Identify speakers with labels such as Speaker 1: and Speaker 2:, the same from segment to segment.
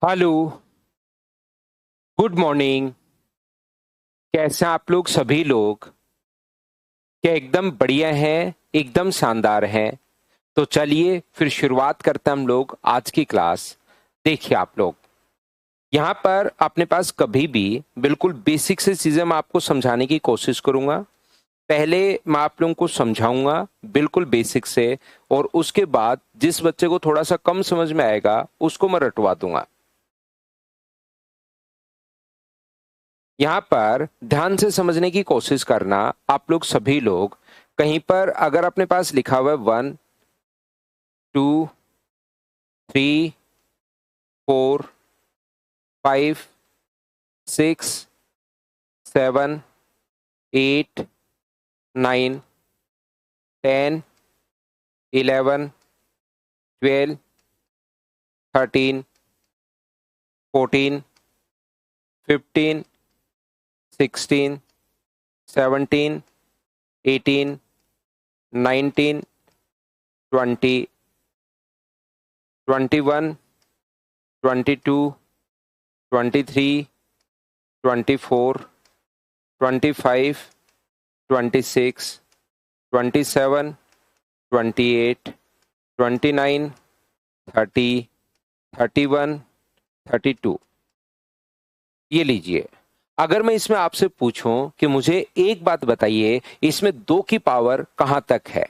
Speaker 1: Hello. Good morning. कैसे हैं आप लोग सभी लोग? क्या एकदम बढ़िया हैं, एकदम शानदार हैं? तो चलिए फिर शुरुआत करते हैं हम लोग आज की क्लास। देखिए आप लोग, यहाँ पर अपने पास कभी भी बिल्कुल बेसिक से चीज़ें मैं आपको समझाने की कोशिश करूँगा। पहले मैं आप लोगों को समझाऊंगा बिल्कुल बेसिक से, और उसके बाद जिस बच्चे को थोड़ा सा कम समझ में आएगा उसको मैं रटवा दूंगा। यहाँ पर ध्यान से समझने की कोशिश करना आप लोग सभी लोग। कहीं पर अगर अपने पास लिखा हुआ है 1 2 3 4 5 6 7 8 9 10 11 12 13 14 15 16 17 18 19 20 21 22 23 24 25 26 27 28 29 30 31 32। ये लीजिए। अगर मैं इसमें आपसे पूछूं कि मुझे एक बात बताइए, इसमें दो की पावर कहां तक है?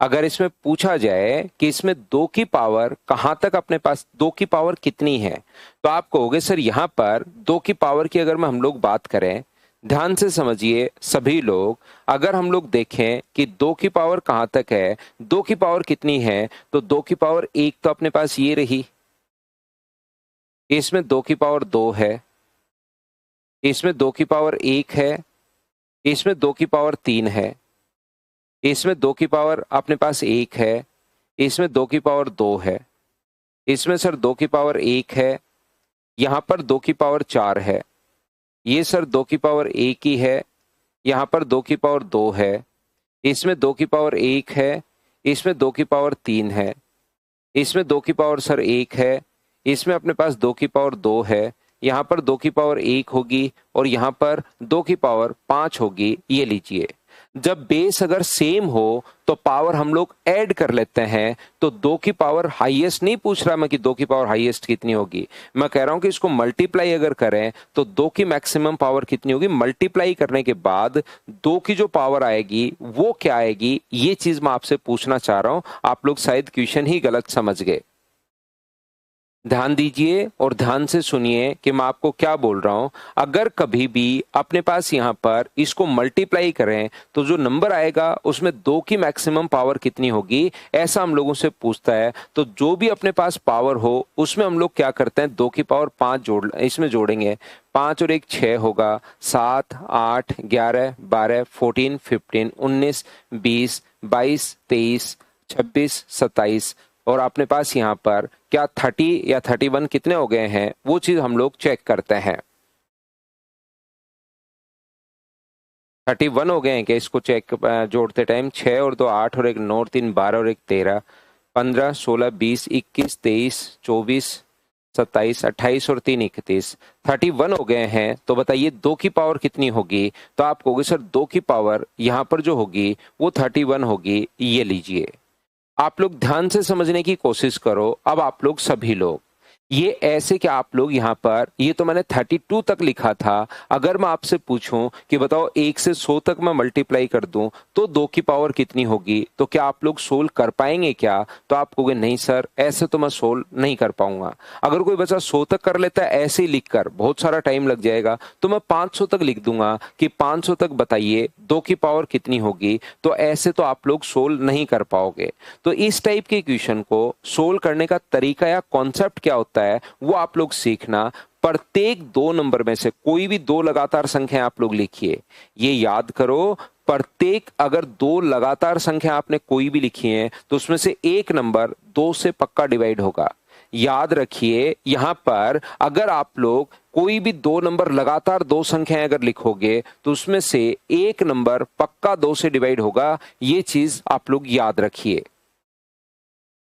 Speaker 1: अगर इसमें पूछा जाए कि इसमें दो की पावर कहां तक, अपने पास दो की पावर कितनी है, तो आप कहोगे सर यहां पर दो की पावर की अगर मैं हम लोग बात करें, ध्यान से समझिए सभी लोग। अगर हम लोग देखें कि दो की पावर कहां तक है, दो की पावर कितनी है, तो दो की पावर एक तो अपने पास ये रही, इसमें दो की पावर दो है, इसमें दो की पावर एक है, इसमें दो की पावर तीन है, इसमें दो की पावर अपने पास एक है, इसमें दो की पावर दो है, इसमें सर दो की पावर एक है, यहां पर दो की पावर चार है, ये सर दो की पावर एक ही है, यहां पर दो की पावर दो है, इसमें दो की पावर एक है, इसमें दो की पावर तीन है, इसमें दो की पावर सर एक है, इसमें अपने पास दो की पावर दो है, यहाँ पर दो की पावर एक होगी, और यहाँ पर दो की पावर पांच होगी। ये लीजिए, जब बेस अगर सेम हो तो पावर हम लोग ऐड कर लेते हैं। तो दो की पावर हाईएस्ट नहीं पूछ रहा मैं कि दो की पावर हाईएस्ट कितनी होगी, मैं कह रहा हूं कि इसको मल्टीप्लाई अगर करें तो दो की मैक्सिमम पावर कितनी होगी, मल्टीप्लाई करने के बाद दो की जो पावर आएगी वो क्या आएगी, ये चीज मैं आपसे पूछना चाह रहा हूं। आप लोग शायद क्वेश्चन ही गलत समझ गए। ध्यान दीजिए और ध्यान से सुनिए कि मैं आपको क्या बोल रहा हूं। अगर कभी भी अपने पास यहां पर इसको मल्टीप्लाई करें तो जो नंबर आएगा उसमें दो की मैक्सिमम पावर कितनी होगी, ऐसा हम लोगों से पूछता है। तो जो भी अपने पास पावर हो उसमें हम लोग क्या करते हैं, दो की पावर पांच इसमें जोड़ेंगे। पांच और एक छह होगा, 7 8 11 12 14 15 19 20 22 23 26 27, और अपने पास यहाँ पर क्या 30 या 31 कितने हो गए हैं, वो चीज हम लोग चेक करते हैं। 31 हो गए हैं क्या, इसको चेक जोड़ते टाइम 6 और 2 8 और 1 9 और 3 12 और 1 13 15 16 20 21 23 24 27 28 और 3 31, 31 हो गए हैं। तो बताइए दो की पावर कितनी होगी? तो आप कहोगे सर दो की पावर यहाँ पर जो होगी वो 31 होगी। ये लीजिए, आप लोग ध्यान से समझने की कोशिश करो। अब आप लोग सभी लोग ये ऐसे कि आप लोग यहाँ पर, ये तो मैंने 32 तक लिखा था। अगर मैं आपसे पूछूं कि बताओ 1 से 100 तक मैं मल्टीप्लाई कर दूं तो दो की पावर कितनी होगी, तो क्या आप लोग सोल्व कर पाएंगे क्या? तो आप कहोगे नहीं सर ऐसे तो मैं सोल्व नहीं कर पाऊंगा। अगर कोई बच्चा 100 तक कर लेता है ऐसे ही लिखकर, बहुत सारा टाइम लग जाएगा, तो मैं 500 तक लिख दूंगा कि 500 तक बताइए दो की पावर कितनी होगी। तो ऐसे तो आप लोग सोल्व नहीं कर पाओगे। तो इस टाइप के क्वेश्चन को सोल्व करने का तरीका या कॉन्सेप्ट क्या होता है वो आप लोग सीखना। प्रत्येक दो नंबर में से कोई भी दो लगातार संख्या आप लोग लिखिए, ये याद करो। प्रत्येक अगर दो लगातार संख्या आपने कोई भी लिखी है तो उसमें से एक नंबर दो से पक्का डिवाइड होगा। याद रखिए, यहां पर अगर आप लोग कोई भी दो नंबर लगातार दो संख्याएं अगर लिखोगे तो उसमें से एक नंबर पक्का दो से डिवाइड होगा। ये चीज आप लोग याद रखिए।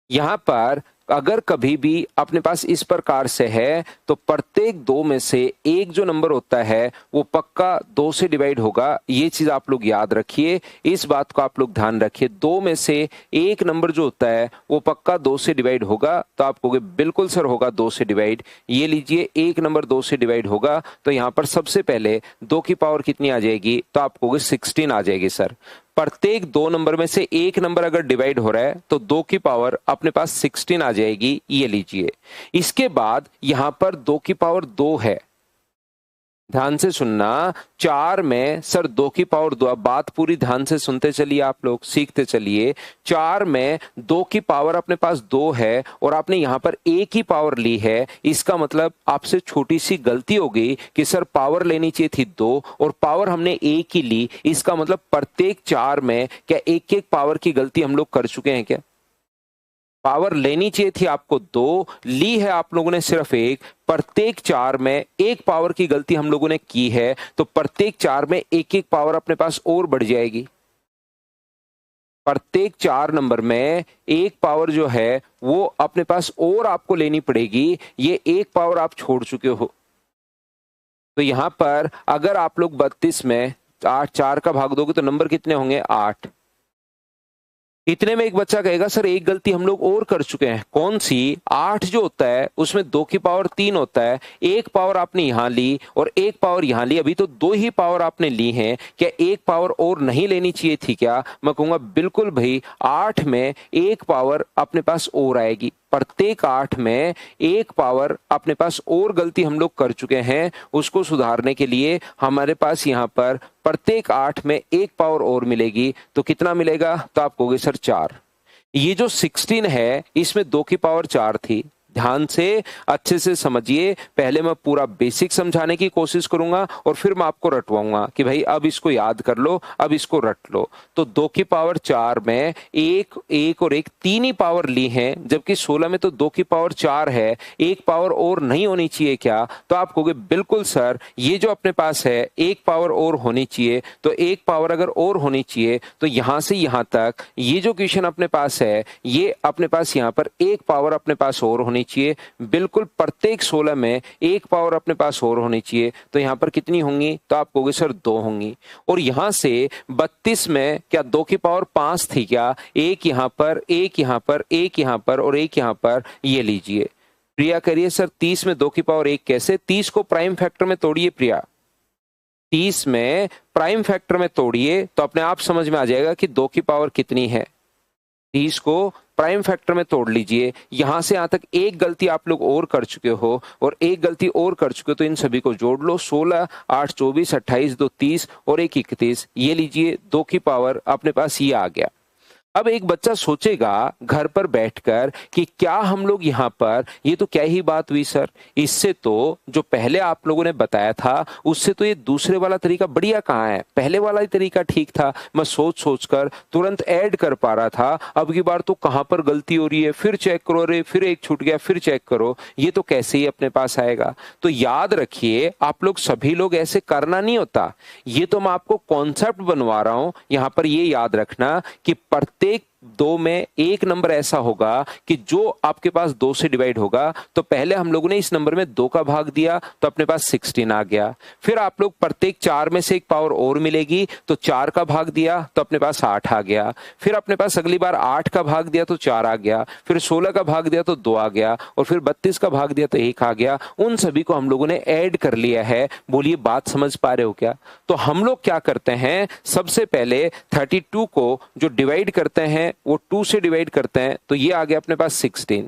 Speaker 1: यहां पर अगर कभी भी अपने पास इस प्रकार से है तो प्रत्येक दो में से एक जो नंबर होता है वो पक्का 2 से डिवाइड होगा। ये चीज आप लोग याद रखिए, इस बात को आप लोग ध्यान रखिए। 2 में से एक नंबर जो होता है वो पक्का 2 से डिवाइड होगा। तो आप कहोगे बिल्कुल सर होगा 2 से डिवाइड। ये लीजिए, एक नंबर 2 से डिवाइड होगा तो यहाँ पर सबसे पहले 2 की पावर कितनी आ जाएगी, तो आप कहोगे 16 आ जाएगी सर। प्रत्येक दो नंबर में से एक नंबर अगर डिवाइड हो रहा है तो 2 की पावर अपने पास 16 आ जाएगी। ये लीजिए, इसके बाद यहां पर 2 की पावर 2 है। ध्यान से सुनना, 4 में सर 2 की पावर 2, अब बात पूरी ध्यान से सुनते चलिए, आप लोग सीखते चलिए। 4 में 2 की पावर अपने पास 2 है और आपने यहां पर 1 की पावर ली है। इसका मतलब आपसे छोटी सी गलती हो गई कि सर पावर लेनी चाहिए थी 2 और पावर हमने 1 की ली। इसका मतलब प्रत्येक 4 में क्या एक एक पावर की गलती हम लोग कर चुके हैं क्या? पावर लेनी चाहिए थी आपको 2, ली है आप लोगों ने सिर्फ 1। प्रत्येक 4 में एक पावर की गलती हम लोगों ने की है, तो प्रत्येक 4 में एक एक पावर अपने पास और बढ़ जाएगी। प्रत्येक 4 नंबर में एक पावर जो है वो अपने पास और आपको लेनी पड़ेगी। ये एक पावर आप छोड़ चुके हो। तो यहां पर अगर आप लोग 32 में 8 4 का भाग दोगे तो नंबर कितने होंगे, 8। इतने में एक बच्चा कहेगा सर एक गलती हम लोग और कर चुके हैं। कौन सी? 8 जो होता है उसमें 2 की पावर 3 होता है। एक पावर आपने यहां ली और एक पावर यहां ली, अभी तो 2 ही पावर आपने ली हैं। क्या एक पावर और नहीं लेनी चाहिए थी क्या? मैं कहूंगा बिल्कुल भाई, 8 में एक पावर अपने पास और आएगी। प्रत्येक 8 में एक पावर अपने पास और गलती हम लोग कर चुके हैं। उसको सुधारने के लिए हमारे पास यहाँ पर प्रत्येक 8 में एक पावर और मिलेगी। तो कितना मिलेगा? तो आप कहोगे सर 4। ये जो 16 है इसमें 2 की पावर 4 थी। ध्यान से अच्छे से समझिए, पहले मैं पूरा बेसिक समझाने की कोशिश करूंगा और फिर मैं आपको रटवाऊंगा कि भाई अब इसको याद कर लो, अब इसको रट लो। तो 2 की पावर 4 में एक और एक 3 ही पावर ली हैं, जबकि 16 में तो 2 की पावर 4 है। एक पावर और नहीं होनी चाहिए क्या? तो आप कहोगे बिल्कुल सर, ये जो अपने पास है एक पावर और होनी चाहिए। तो एक पावर अगर और होनी चाहिए तो यहां से यहां तक ये जो क्वेश्चन अपने पास है, ये अपने पास यहां पर एक पावर अपने पास और होनी चाहिए। बिल्कुल प्रत्येक 16 में एक पावर अपने पास और होनी चाहिए। तो यहां पर कितनी होंगी? तो आप कहोगे सर 2 होंगी। और यहां से 32 में क्या 2 की पावर 5 थी क्या? एक यहां पर, एक यहां पर, एक यहां पर और एक यहां पर। ये लीजिए प्रिया, करिए सर 30 में 2 की पावर 1 कैसे? 30 को प्राइम फैक्टर में तोड़िए प्रिया, 30 में प्राइम फैक्टर में तोड़िए तो अपने आप समझ में आ जाएगा कि 2 की पावर कितनी है। 30 को प्राइम फैक्टर में तोड़ लीजिए। यहां से यहां तक एक गलती आप लोग और कर चुके हो और एक गलती और कर चुके हो, तो इन सभी को जोड़ लो। 16 8 24 28 2 30 और 1 31। ये लीजिए 2 की पावर अपने पास ये आ गया। अब एक बच्चा सोचेगा घर पर बैठकर कि क्या हम लोग यहाँ पर, ये तो क्या ही बात हुई सर, इससे तो जो पहले आप लोगों ने बताया था उससे तो ये दूसरे वाला तरीका बढ़िया कहाँ है? पहले वाला ही तरीका ठीक था, मैं सोच सोच कर तुरंत ऐड कर पा रहा था। अब की बार तो कहाँ पर गलती हो रही है, फिर चेक करो, रे फिर एक छूट गया, फिर चेक करो, ये तो कैसे ही अपने पास आएगा। तो याद रखिए आप लोग सभी लोग ऐसे करना नहीं होता, ये तो मैं आपको कॉन्सेप्ट बनवा रहा हूं। यहां पर ये याद रखना कि प्रत्येक 2 में एक नंबर ऐसा होगा कि जो आपके पास 2 से डिवाइड होगा। तो पहले हम लोगों ने इस नंबर में 2 का भाग दिया तो अपने पास 16 आ गया। फिर आप लोग प्रत्येक 4 में से एक पावर और मिलेगी तो 4 का भाग दिया तो अपने पास 8 आ गया। फिर अपने पास अगली बार 8 का भाग दिया तो 4 आ गया। फिर 16 का भाग दिया तो 2 आ गया और फिर 32 का भाग दिया तो 1 आ गया। उन सभी को हम लोगों ने ऐड कर लिया है। बोलिए बात समझ पा रहे हो क्या? तो हम लोग क्या करते हैं, सबसे पहले 32 को जो डिवाइड करते हैं वो 2 से डिवाइड करते हैं तो ये आ गया अपने पास 16।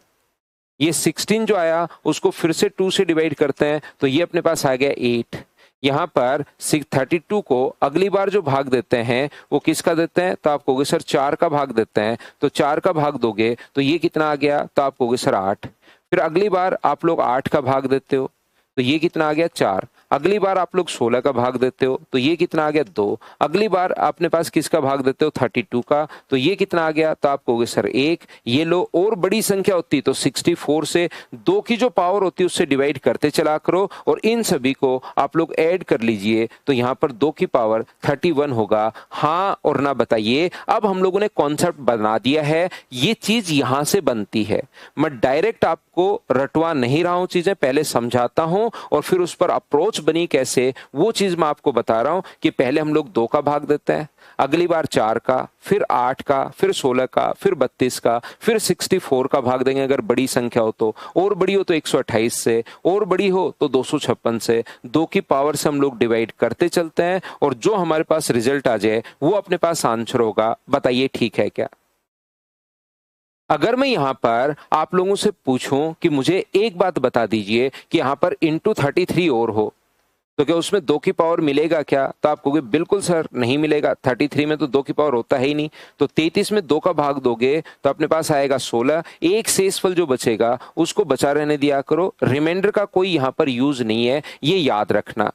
Speaker 1: ये 16 जो आया उसको फिर से 2 से डिवाइड करते हैं तो ये अपने पास आ गया 8। यहां पर 32 को अगली बार जो भाग देते हैं वो किसका देते हैं? तो आप कहोगे सर 4 का भाग देते हैं। तो 4 का भाग दोगे तो ये कितना आ गया? तो आप कहोगे सर 8। फिर अगली बार आप लोग 8 का भाग देते हो तो ये कितना आ गया? 4। अगली बार आप लोग 16 का भाग देते हो तो ये कितना आ गया 2। अगली बार अपने पास किसका भाग देते हो 32 का, तो ये कितना आ गया, तो आप कहोगे सर 1। ये लो, और बड़ी संख्या होती तो 64 से 2 की जो पावर होती है उससे डिवाइड करते चला करो और इन सभी को आप लोग ऐड कर लीजिए तो यहाँ पर 2 की पावर 31 होगा। हाँ और ना बताइए। अब हम लोगों ने कॉन्सेप्ट बना दिया है, ये चीज यहां से बनती है। मैं डायरेक्ट आपको रटवा नहीं रहा हूं, चीजें पहले समझाता हूं और फिर उस पर अप्रोच बनी कैसे वो चीज मैं आपको बता रहा हूं कि पहले हम लोग 2 का भाग देते हैं, अगली बार 4 का, फिर 8 का, फिर 16 का, फिर 32 का, फिर 64 का भाग देंगे अगर बड़ी संख्या हो तो, और बड़ी हो तो 128 से, और बड़ी हो तो 256 से। 2 की पावर से हम लोग डिवाइड करते चलते हैं और जो हमारे पास रिजल्ट आ जाए वो अपने पास आंसर होगा। बताइए ठीक है क्या? अगर मैं यहां पर आप लोगों से पूछूं कि मुझे एक बात बता दीजिए कि यहां पर इंटू 33 और हो तो क्या उसमें 2 की पावर मिलेगा क्या, तो आप कहोगे बिल्कुल सर नहीं मिलेगा, 33 में तो 2 की पावर होता है ही नहीं। तो 33 में 2 का भाग दोगे तो अपने पास आएगा 16। एक शेषफल जो बचेगा उसको बचा रहने दिया करो, रिमाइंडर का कोई यहां पर यूज नहीं है, ये याद रखना।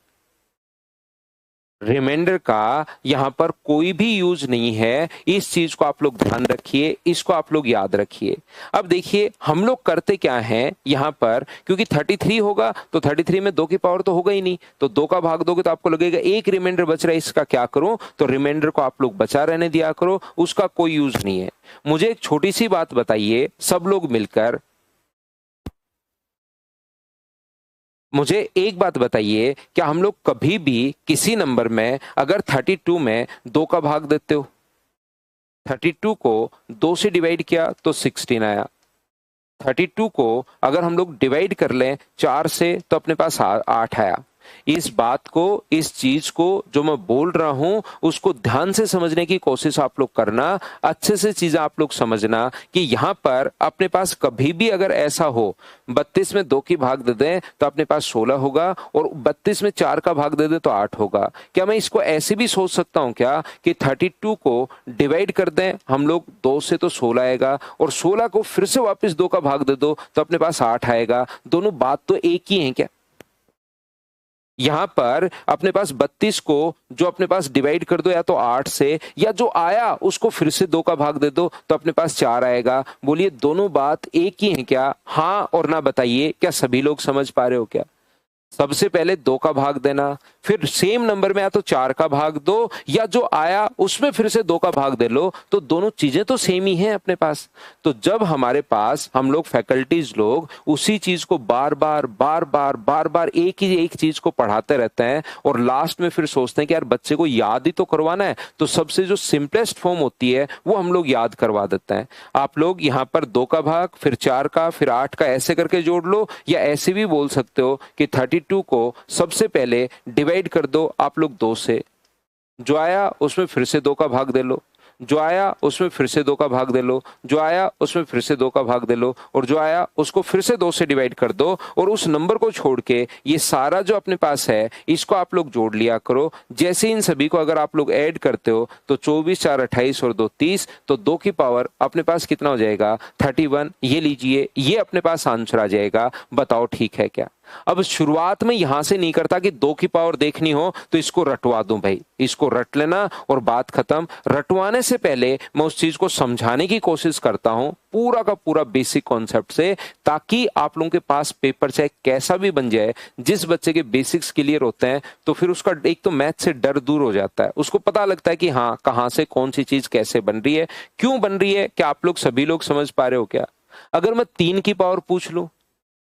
Speaker 1: रिमाइंडर का यहां पर कोई भी यूज नहीं है, इस चीज को आप लोग ध्यान रखिए, इसको आप लोग याद रखिए। अब देखिए हम लोग करते क्या हैं यहां पर, क्योंकि 33 होगा तो 33 में 2 की पावर तो होगा ही नहीं, तो 2 का भाग दोगे तो आपको लगेगा एक रिमाइंडर बच रहा है, इसका क्या करूं, तो रिमाइंडर को आप लोग बचा रहने दिया करो, उसका कोई यूज नहीं है। मुझे एक छोटी सी बात बताइए सब लोग मिलकर, मुझे एक बात बताइए, क्या हम लोग कभी भी किसी नंबर में अगर 32 में 2 का भाग देते हो, 32 को 2 से डिवाइड किया तो 16 आया, 32 को अगर हम लोग डिवाइड कर लें 4 से तो अपने पास 8 आया। इस बात को, इस चीज को जो मैं बोल रहा हूं उसको ध्यान से समझने की कोशिश आप लोग करना, अच्छे से चीजें आप लोग समझना कि यहां पर अपने पास कभी भी अगर ऐसा हो 32 में 2 की भाग दे दें तो अपने पास 16 होगा और 32 में 4 का भाग दे दें तो 8 होगा। क्या मैं इसको ऐसे भी सोच सकता हूं क्या कि 32 को डिवाइड कर दें हम लोग 2 से तो 16 आएगा और 16 को फिर से वापस 2 का भाग दे दो तो अपने पास 8 आएगा। दोनों बात तो एक ही है क्या? यहां पर अपने पास 32 को जो अपने पास डिवाइड कर दो या तो 8 से, या जो आया उसको फिर से 2 का भाग दे दो तो अपने पास 4 आएगा। बोलिए दोनों बात एक ही है क्या? हाँ और ना बताइए, क्या सभी लोग समझ पा रहे हो क्या? सबसे पहले 2 का भाग देना, फिर सेम नंबर में या तो 4 का भाग दो या जो आया उसमें फिर से 2 का भाग दे लो, तो दोनों चीजें तो सेम ही हैं अपने पास। तो जब हमारे पास हम लोग फैकल्टीज लोग उसी चीज को बार बार बार बार बार बार एक ही एक चीज को पढ़ाते रहते हैं और लास्ट में फिर सोचते हैं कि यार बच्चे को याद ही तो करवाना है, तो सबसे जो सिंपलेस्ट फॉर्म होती है वो हम लोग याद करवा देते हैं। आप लोग यहाँ पर 2 का भाग, फिर 4 का, फिर 8 का ऐसे करके जोड़ लो, या ऐसे भी बोल सकते हो कि 32 को सबसे पहले डिवाइड कर दो आप लोग 2 से, जो आया उसमें फिर से 2 का भाग दे लो, जो आया उसमें फिर से 2 का भाग दे लो, जो आया उसमें फिर से 2 का भाग दे लो, और जो आया उसको फिर से 2 से डिवाइड कर दो, और उस नंबर को छोड़ के ये सारा जो अपने पास है इसको आप लोग जोड़ लिया करो। जैसे इन सभी को अगर आप लोग ऐड करते हो तो 24 4 28 और 2 30, तो 2 की पावर अपने पास कितना हो जाएगा 31। ये लीजिए, ये अपने पास आंसर आ जाएगा। बताओ ठीक है क्या? अब शुरुआत में यहां से नहीं करता कि 2 की पावर देखनी हो तो इसको रटवा दूं भाई, इसको रट लेना और बात खत्म। रटवाने से पहले मैं उस चीज को समझाने की कोशिश करता हूं पूरा का पूरा बेसिक कॉन्सेप्ट से, ताकि आप लोगों के पास पेपर चाहे कैसा भी बन जाए, जिस बच्चे के बेसिक्स क्लियर होते हैं तो फिर उसका एक तो मैथ से डर दूर हो जाता है, उसको पता लगता है कि हाँ कहां से कौन सी चीज कैसे बन रही है, क्यों बन रही है। क्या आप लोग सभी लोग समझ पा रहे हो क्या? अगर मैं 3 की पावर पूछ लूं,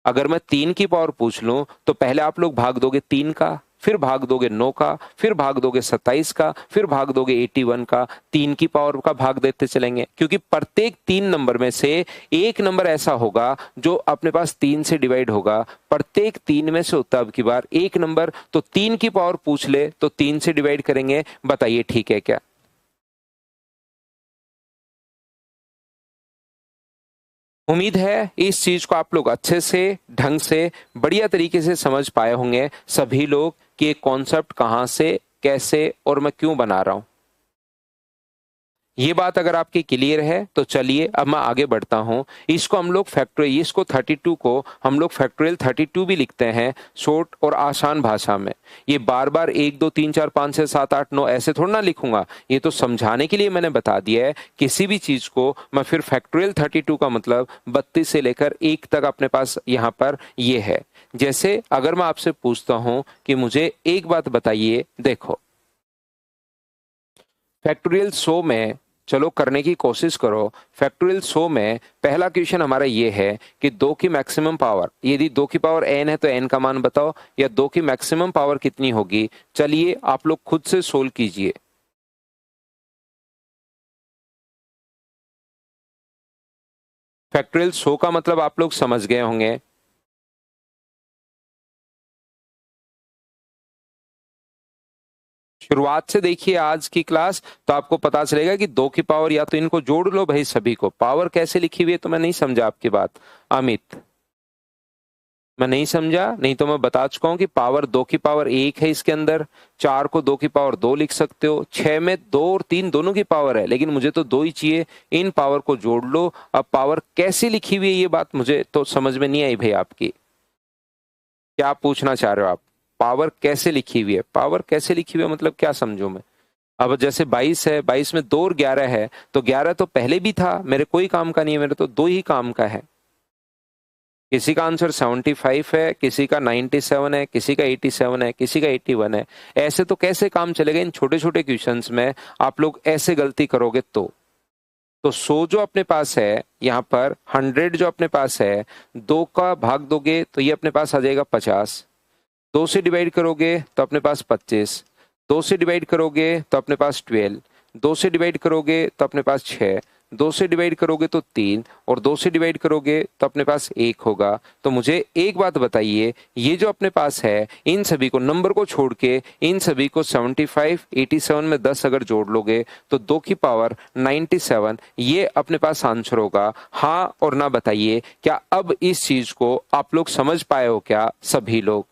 Speaker 1: अगर मैं 3 की पावर पूछ लूं तो पहले आप लोग भाग दोगे 3 का, फिर भाग दोगे 9 का, फिर भाग दोगे 27 का, फिर भाग दोगे 81 का। 3 की पावर का भाग देते चलेंगे, क्योंकि प्रत्येक 3 नंबर में से एक नंबर ऐसा होगा जो अपने पास 3 से डिवाइड होगा। प्रत्येक 3 में से होता है अब की बार एक नंबर, तो 3 की पावर पूछ ले तो 3 से डिवाइड करेंगे। बताइए ठीक है क्या? उम्मीद है इस चीज को आप लोग अच्छे से, ढंग से, बढ़िया तरीके से समझ पाए होंगे सभी लोग कि ये कॉन्सेप्ट कहां से, कैसे और मैं क्यों बना रहा हूं। ये बात अगर आपकी क्लियर है तो चलिए अब मैं आगे बढ़ता हूं। इसको हम लोग फैक्टोरियल, इसको 32 को हम लोग फैक्टोरियल 32 भी लिखते हैं शॉर्ट और आसान भाषा में। ये बार बार 1 2 3 4 5 6 7 8 9 ऐसे थोड़ा ना लिखूंगा, ये तो समझाने के लिए मैंने बता दिया है। किसी भी चीज को मैं फिर फैक्टोरियल 32 का मतलब 32 से लेकर 1 तक अपने पास यहाँ पर ये है। जैसे अगर मैं आपसे पूछता हूं कि मुझे एक बात बताइए, देखो फैक्टोरियल 100 में, चलो करने की कोशिश करो। फैक्टोरियल 100 में पहला क्वेश्चन हमारा ये है कि 2 की मैक्सिमम पावर, यदि 2 की पावर n है तो n का मान बताओ, या 2 की मैक्सिमम पावर कितनी होगी। चलिए आप लोग खुद से सोल्व कीजिए। फैक्टोरियल 100 का मतलब आप लोग समझ गए होंगे। शुरुआत से देखिए आज की क्लास तो आपको पता चलेगा कि 2 की पावर, या तो इनको जोड़ लो भाई सभी को। पावर कैसे लिखी हुई है तो मैं नहीं समझा आपकी बात अमित, मैं नहीं समझा। नहीं तो मैं बता चुका हूं कि पावर 2 की पावर 1 है इसके अंदर। 4 को 2 की पावर 2 लिख सकते हो। 6 में 2 और 3 दोनों की पावर है, लेकिन मुझे तो 2 ही चाहिए। इन पावर को जोड़ लो। अब पावर कैसे लिखी हुई है ये बात मुझे तो समझ में नहीं आई भाई आपकी। क्या पूछना चाह रहे हो आप? पावर कैसे लिखी हुई है, पावर कैसे लिखी हुई है मतलब क्या समझू मैं? अब जैसे 22 है, 22 में 2 और 11 है, तो 11 तो पहले भी था, मेरे कोई काम का नहीं है, मेरे तो 2 ही काम का है। किसी का आंसर 75 है, किसी का 97 है, किसी का 87 है, किसी का 81 है। ऐसे तो कैसे काम चलेगा इन छोटे छोटे क्वेश्चंस में? आप लोग ऐसे गलती करोगे तो 100 जो अपने पास है यहाँ पर, 100 जो अपने पास है, 2 का भाग दोगे तो ये अपने पास आ जाएगा 50। 2 से डिवाइड करोगे तो अपने पास 25। 2 से डिवाइड करोगे तो अपने पास 12। 2 से डिवाइड करोगे तो अपने पास 6। 2 से डिवाइड करोगे तो 3, और 2 से डिवाइड करोगे तो अपने पास 1 होगा। तो मुझे एक बात बताइए, ये जो अपने पास है इन सभी को, नंबर को छोड़ के इन सभी को 75, 87 में 10 अगर जोड़ लोगे तो 2 की पावर 97, ये अपने पास आंसर होगा। हाँ और ना बताइए, क्या अब इस चीज को आप लोग समझ पाए हो क्या सभी लोग?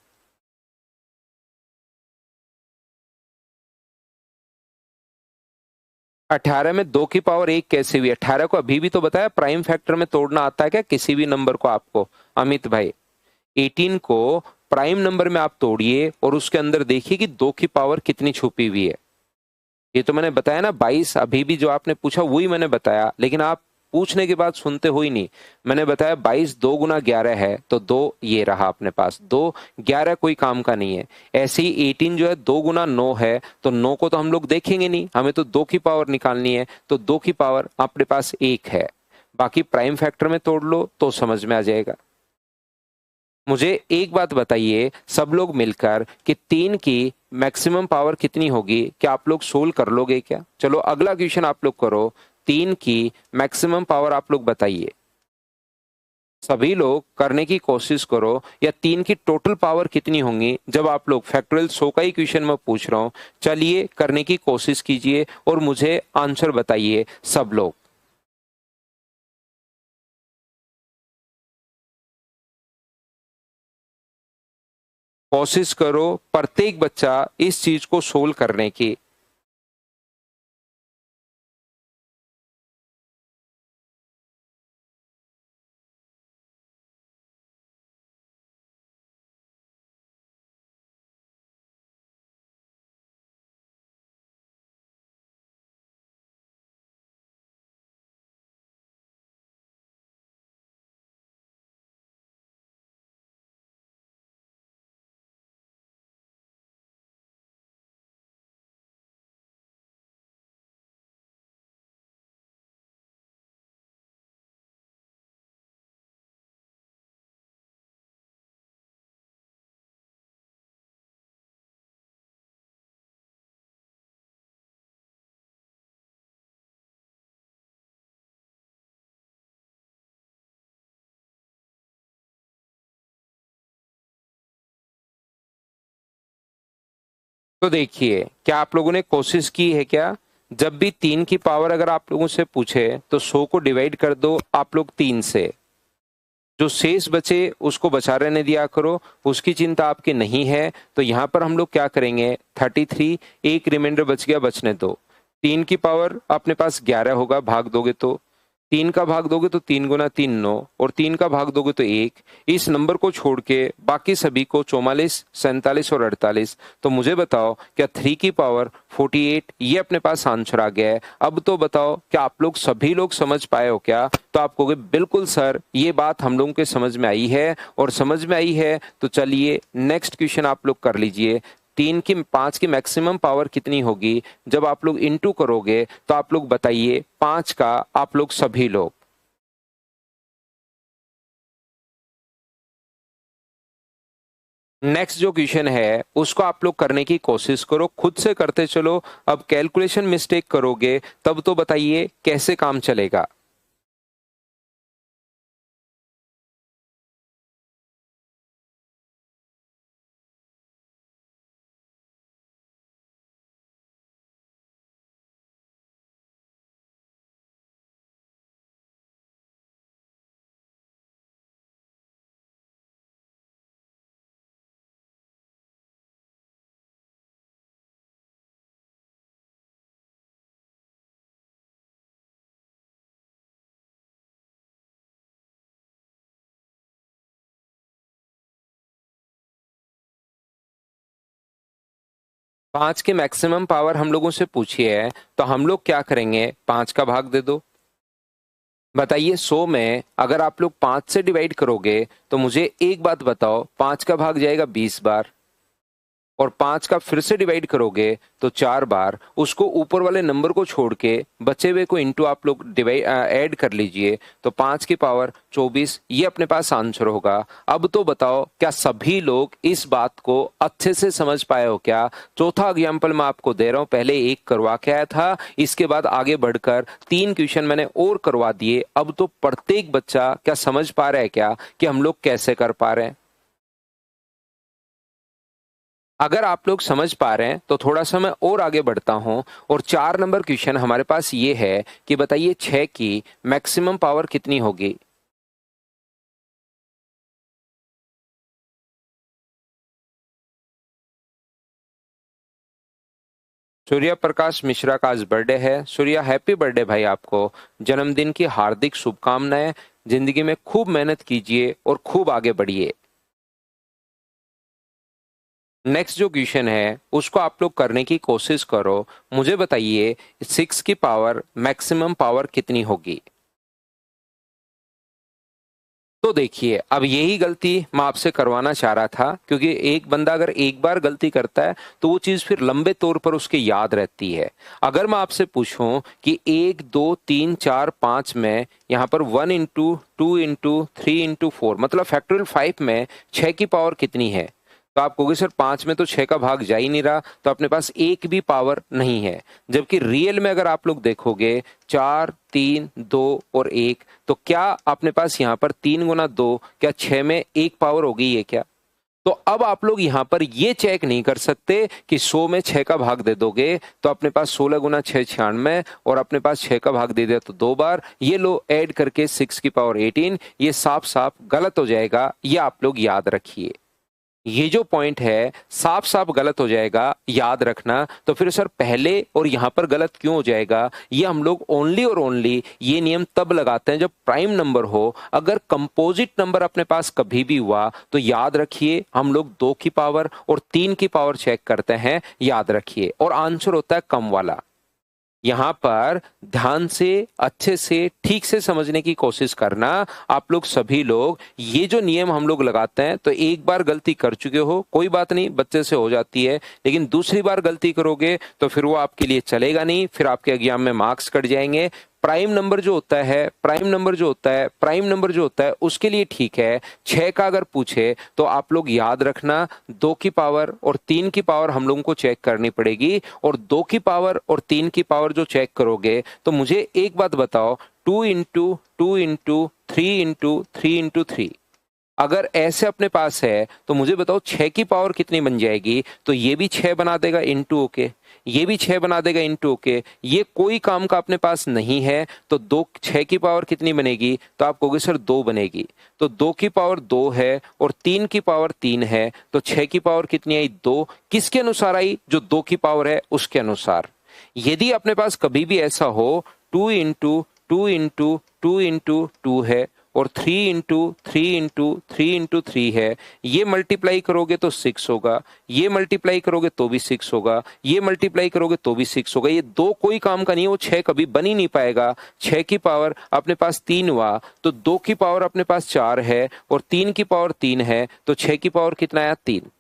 Speaker 1: 18 में 2 की पावर 1 कैसे हुई? 18 को अभी भी तो बताया प्राइम फैक्टर में तोड़ना आता है क्या किसी भी नंबर को आपको अमित भाई? 18 को प्राइम नंबर में आप तोड़िए और उसके अंदर देखिए कि 2 की पावर कितनी छुपी हुई है। ये तो मैंने बताया ना 22, अभी भी जो आपने पूछा वही मैंने बताया, लेकिन आप पूछने के बाद सुनते हो ही नहीं। मैंने बताया 22 2 गुना 11 है तो 2 ये रहा अपने पास, 2 11 कोई काम का नहीं है। ऐसे ही 18 जो है 2 गुना 9 है, तो 9 को तो हम लोग देखेंगे नहीं, हमें तो 2 की पावर निकालनी है, तो 2 की पावर अपने पास 1 है। बाकी प्राइम फैक्टर में तोड़ लो तो समझ में आ जाएगा। मुझे एक बात बताइए सब लोग मिलकर कि 3 की मैक्सिमम पावर कितनी होगी? क्या आप लोग सोल्व कर लोगे क्या? चलो अगला क्वेश्चन आप लोग करो। 3 की मैक्सिमम पावर आप लोग बताइए। सभी लोग करने की कोशिश करो, या 3 की टोटल पावर कितनी होंगी जब आप लोग फैक्टोरियल 100 का ही क्वेश्चन मैं पूछ रहा हूं। चलिए करने की कोशिश कीजिए और मुझे आंसर बताइए सब लोग। कोशिश करो प्रत्येक बच्चा इस चीज को सोल्व करने की। तो देखिए क्या आप लोगों ने कोशिश की है क्या? जब भी 3 की पावर अगर आप लोगों से पूछे तो 100 को डिवाइड कर दो आप लोग 3 से, जो शेष बचे उसको बचा रहने दिया करो, उसकी चिंता आपकी नहीं है। तो यहां पर हम लोग क्या करेंगे, 33, एक रिमाइंडर बच गया, बचने दो। 3 की पावर अपने पास 11 होगा, भाग दोगे तो 3 का भाग दोगे तो 3 गुना 3 9, और 3 का भाग दोगे तो 1। इस नंबर को छोड़ के बाकी सभी को 44, 47 और 48। तो मुझे बताओ क्या 3 की पावर 48 ये अपने पास आंसर आ गया है। अब तो बताओ क्या आप लोग सभी लोग समझ पाए हो क्या? तो आप कहोगे बिल्कुल सर, ये बात हम लोगों के समझ में आई है, और समझ में आई है तो चलिए नेक्स्ट क्वेश्चन आप लोग कर लीजिए। 5 की मैक्सिमम पावर कितनी होगी? जब आप लोग इंटू करोगे तो आप लोग बताइए 5 का, आप लोग सभी लोग। नेक्स्ट जो क्वेश्चन है उसको आप लोग करने की कोशिश करो, खुद से करते चलो। अब कैलकुलेशन मिस्टेक करोगे तब तो बताइए कैसे काम चलेगा। पांच के मैक्सिमम पावर हम लोगों से पूछी है, तो हम लोग क्या करेंगे? 5 का भाग दे दो। बताइए 100 में अगर आप लोग 5 से डिवाइड करोगे तो मुझे एक बात बताओ, 5 का भाग जाएगा 20 बार, और 5 का फिर से डिवाइड करोगे तो 4 बार। उसको ऊपर वाले नंबर को छोड़ के बचे हुए को इंटू आप लोग डिवाइड ऐड कर लीजिए, तो 5 की पावर 24 ये अपने पास आंसर होगा। अब तो बताओ क्या सभी लोग इस बात को अच्छे से समझ पाए हो क्या? चौथा एग्जाम्पल मैं आपको दे रहा हूं, पहले एक करवा के आया था, इसके बाद आगे बढ़कर 3 क्वेश्चन मैंने और करवा दिए। अब तो प्रत्येक बच्चा क्या समझ पा रहा है क्या कि हम लोग कैसे कर पा रहे हैं? अगर आप लोग समझ पा रहे हैं तो थोड़ा सा मैं और आगे बढ़ता हूं, और 4 नंबर क्वेश्चन हमारे पास ये है कि बताइए 6 की मैक्सिमम पावर कितनी होगी? सूर्या प्रकाश मिश्रा का आज बर्थडे है। सूर्या हैप्पी बर्थडे भाई, आपको जन्मदिन की हार्दिक शुभकामनाएं। जिंदगी में खूब मेहनत कीजिए और खूब आगे बढ़िए। नेक्स्ट जो क्वेश्चन है उसको आप लोग करने की कोशिश करो। मुझे बताइए 6 की पावर मैक्सिमम पावर कितनी होगी? तो देखिए अब यही गलती मैं आपसे करवाना चाह रहा था, क्योंकि एक बंदा अगर एक बार गलती करता है तो वो चीज फिर लंबे तौर पर उसके याद रहती है। अगर मैं आपसे पूछूं कि 1 2 3 4 5 में यहाँ पर 1 इंटू 2 इंटू 3 इंटू 4 मतलब फैक्टोरियल 5 में 6 की पावर कितनी है, तो आप कहोगे सर 5 में तो 6 का भाग जा ही नहीं रहा, तो अपने पास एक भी पावर नहीं है। जबकि रियल में अगर आप लोग देखोगे 4 3 2 और 1, तो क्या अपने पास यहाँ पर 3 गुना 2 क्या 6 में एक पावर हो गई है क्या? तो अब आप लोग यहाँ पर ये चेक नहीं कर सकते कि 100 में 6 का भाग दे दोगे तो अपने पास 16 गुना 6 96, और अपने पास 6 का भाग दे दिया तो 2 बार, ये लो ऐड करके 6 की पावर 18। ये साफ साफ गलत हो जाएगा, ये आप लोग याद रखिए। ये जो पॉइंट है साफ साफ गलत हो जाएगा, याद रखना। तो फिर सर पहले और यहां पर गलत क्यों हो जाएगा? ये हम लोग ओनली और ओनली ये नियम तब लगाते हैं जब प्राइम नंबर हो। अगर कंपोजिट नंबर अपने पास कभी भी हुआ तो याद रखिए हम लोग 2 की पावर और 3 की पावर चेक करते हैं, याद रखिए, और आंसर होता है कम वाला। यहां पर ध्यान से अच्छे से ठीक से समझने की कोशिश करना। आप लोग सभी लोग ये जो नियम हम लोग लगाते हैं, तो एक बार गलती कर चुके हो कोई बात नहीं, बच्चे से हो जाती है, लेकिन दूसरी बार गलती करोगे तो फिर वो आपके लिए चलेगा नहीं, फिर आपके एग्जाम में मार्क्स कट जाएंगे। प्राइम नंबर जो होता है, प्राइम नंबर जो होता है, प्राइम नंबर जो होता है उसके लिए ठीक है। 6 का अगर पूछे तो आप लोग याद रखना 2 की पावर और 3 की पावर हम लोगों को चेक करनी पड़ेगी, और 2 की पावर और 3 की पावर जो चेक करोगे तो मुझे एक बात बताओ, 2 इंटू 2 इंटू 3 इंटू 3 इंटू 3 अगर ऐसे अपने पास है तो मुझे बताओ 6 की पावर कितनी बन जाएगी? तो ये भी 6 बना देगा इंटू ओके, ये भी 6 बना देगा इंटू ओके, ये कोई काम का अपने पास नहीं है। तो 6 की पावर कितनी बनेगी? तो आप कहोगे सर 2 बनेगी। तो 2 की पावर 2 है और 3 की पावर 3 है, तो 6 की पावर कितनी आई? 2। किसके अनुसार आई? जो 2 की पावर है उसके अनुसार। यदि अपने पास कभी भी ऐसा हो 2 इंटू 2 इंटू 2 इंटू 2 है और 3 इंटू 3 इंटू 3 इंटू 3 है, ये मल्टीप्लाई करोगे तो 6 होगा, ये मल्टीप्लाई करोगे तो भी 6 होगा, ये मल्टीप्लाई करोगे तो भी 6 होगा। ये दो कोई काम का नहीं है, वो 6 कभी बन ही नहीं पाएगा। 6 की पावर अपने पास 3 हुआ तो 2 की पावर अपने पास 4 है और 3 की पावर 3 है, तो 6 की पावर कितना आया? 3।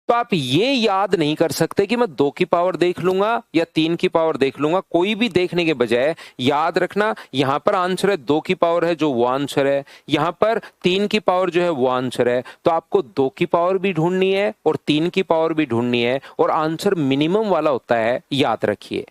Speaker 1: तो आप ये याद नहीं कर सकते कि मैं 2 की पावर देख लूंगा या 3 की पावर देख लूंगा। कोई भी देखने के बजाय याद रखना, यहां पर आंसर है 2 की पावर है जो वो आंसर है, यहां पर 3 की पावर जो है वो आंसर है। तो आपको 2 की पावर भी ढूंढनी है और 3 की पावर भी ढूंढनी है और आंसर मिनिमम वाला होता है, याद रखिए।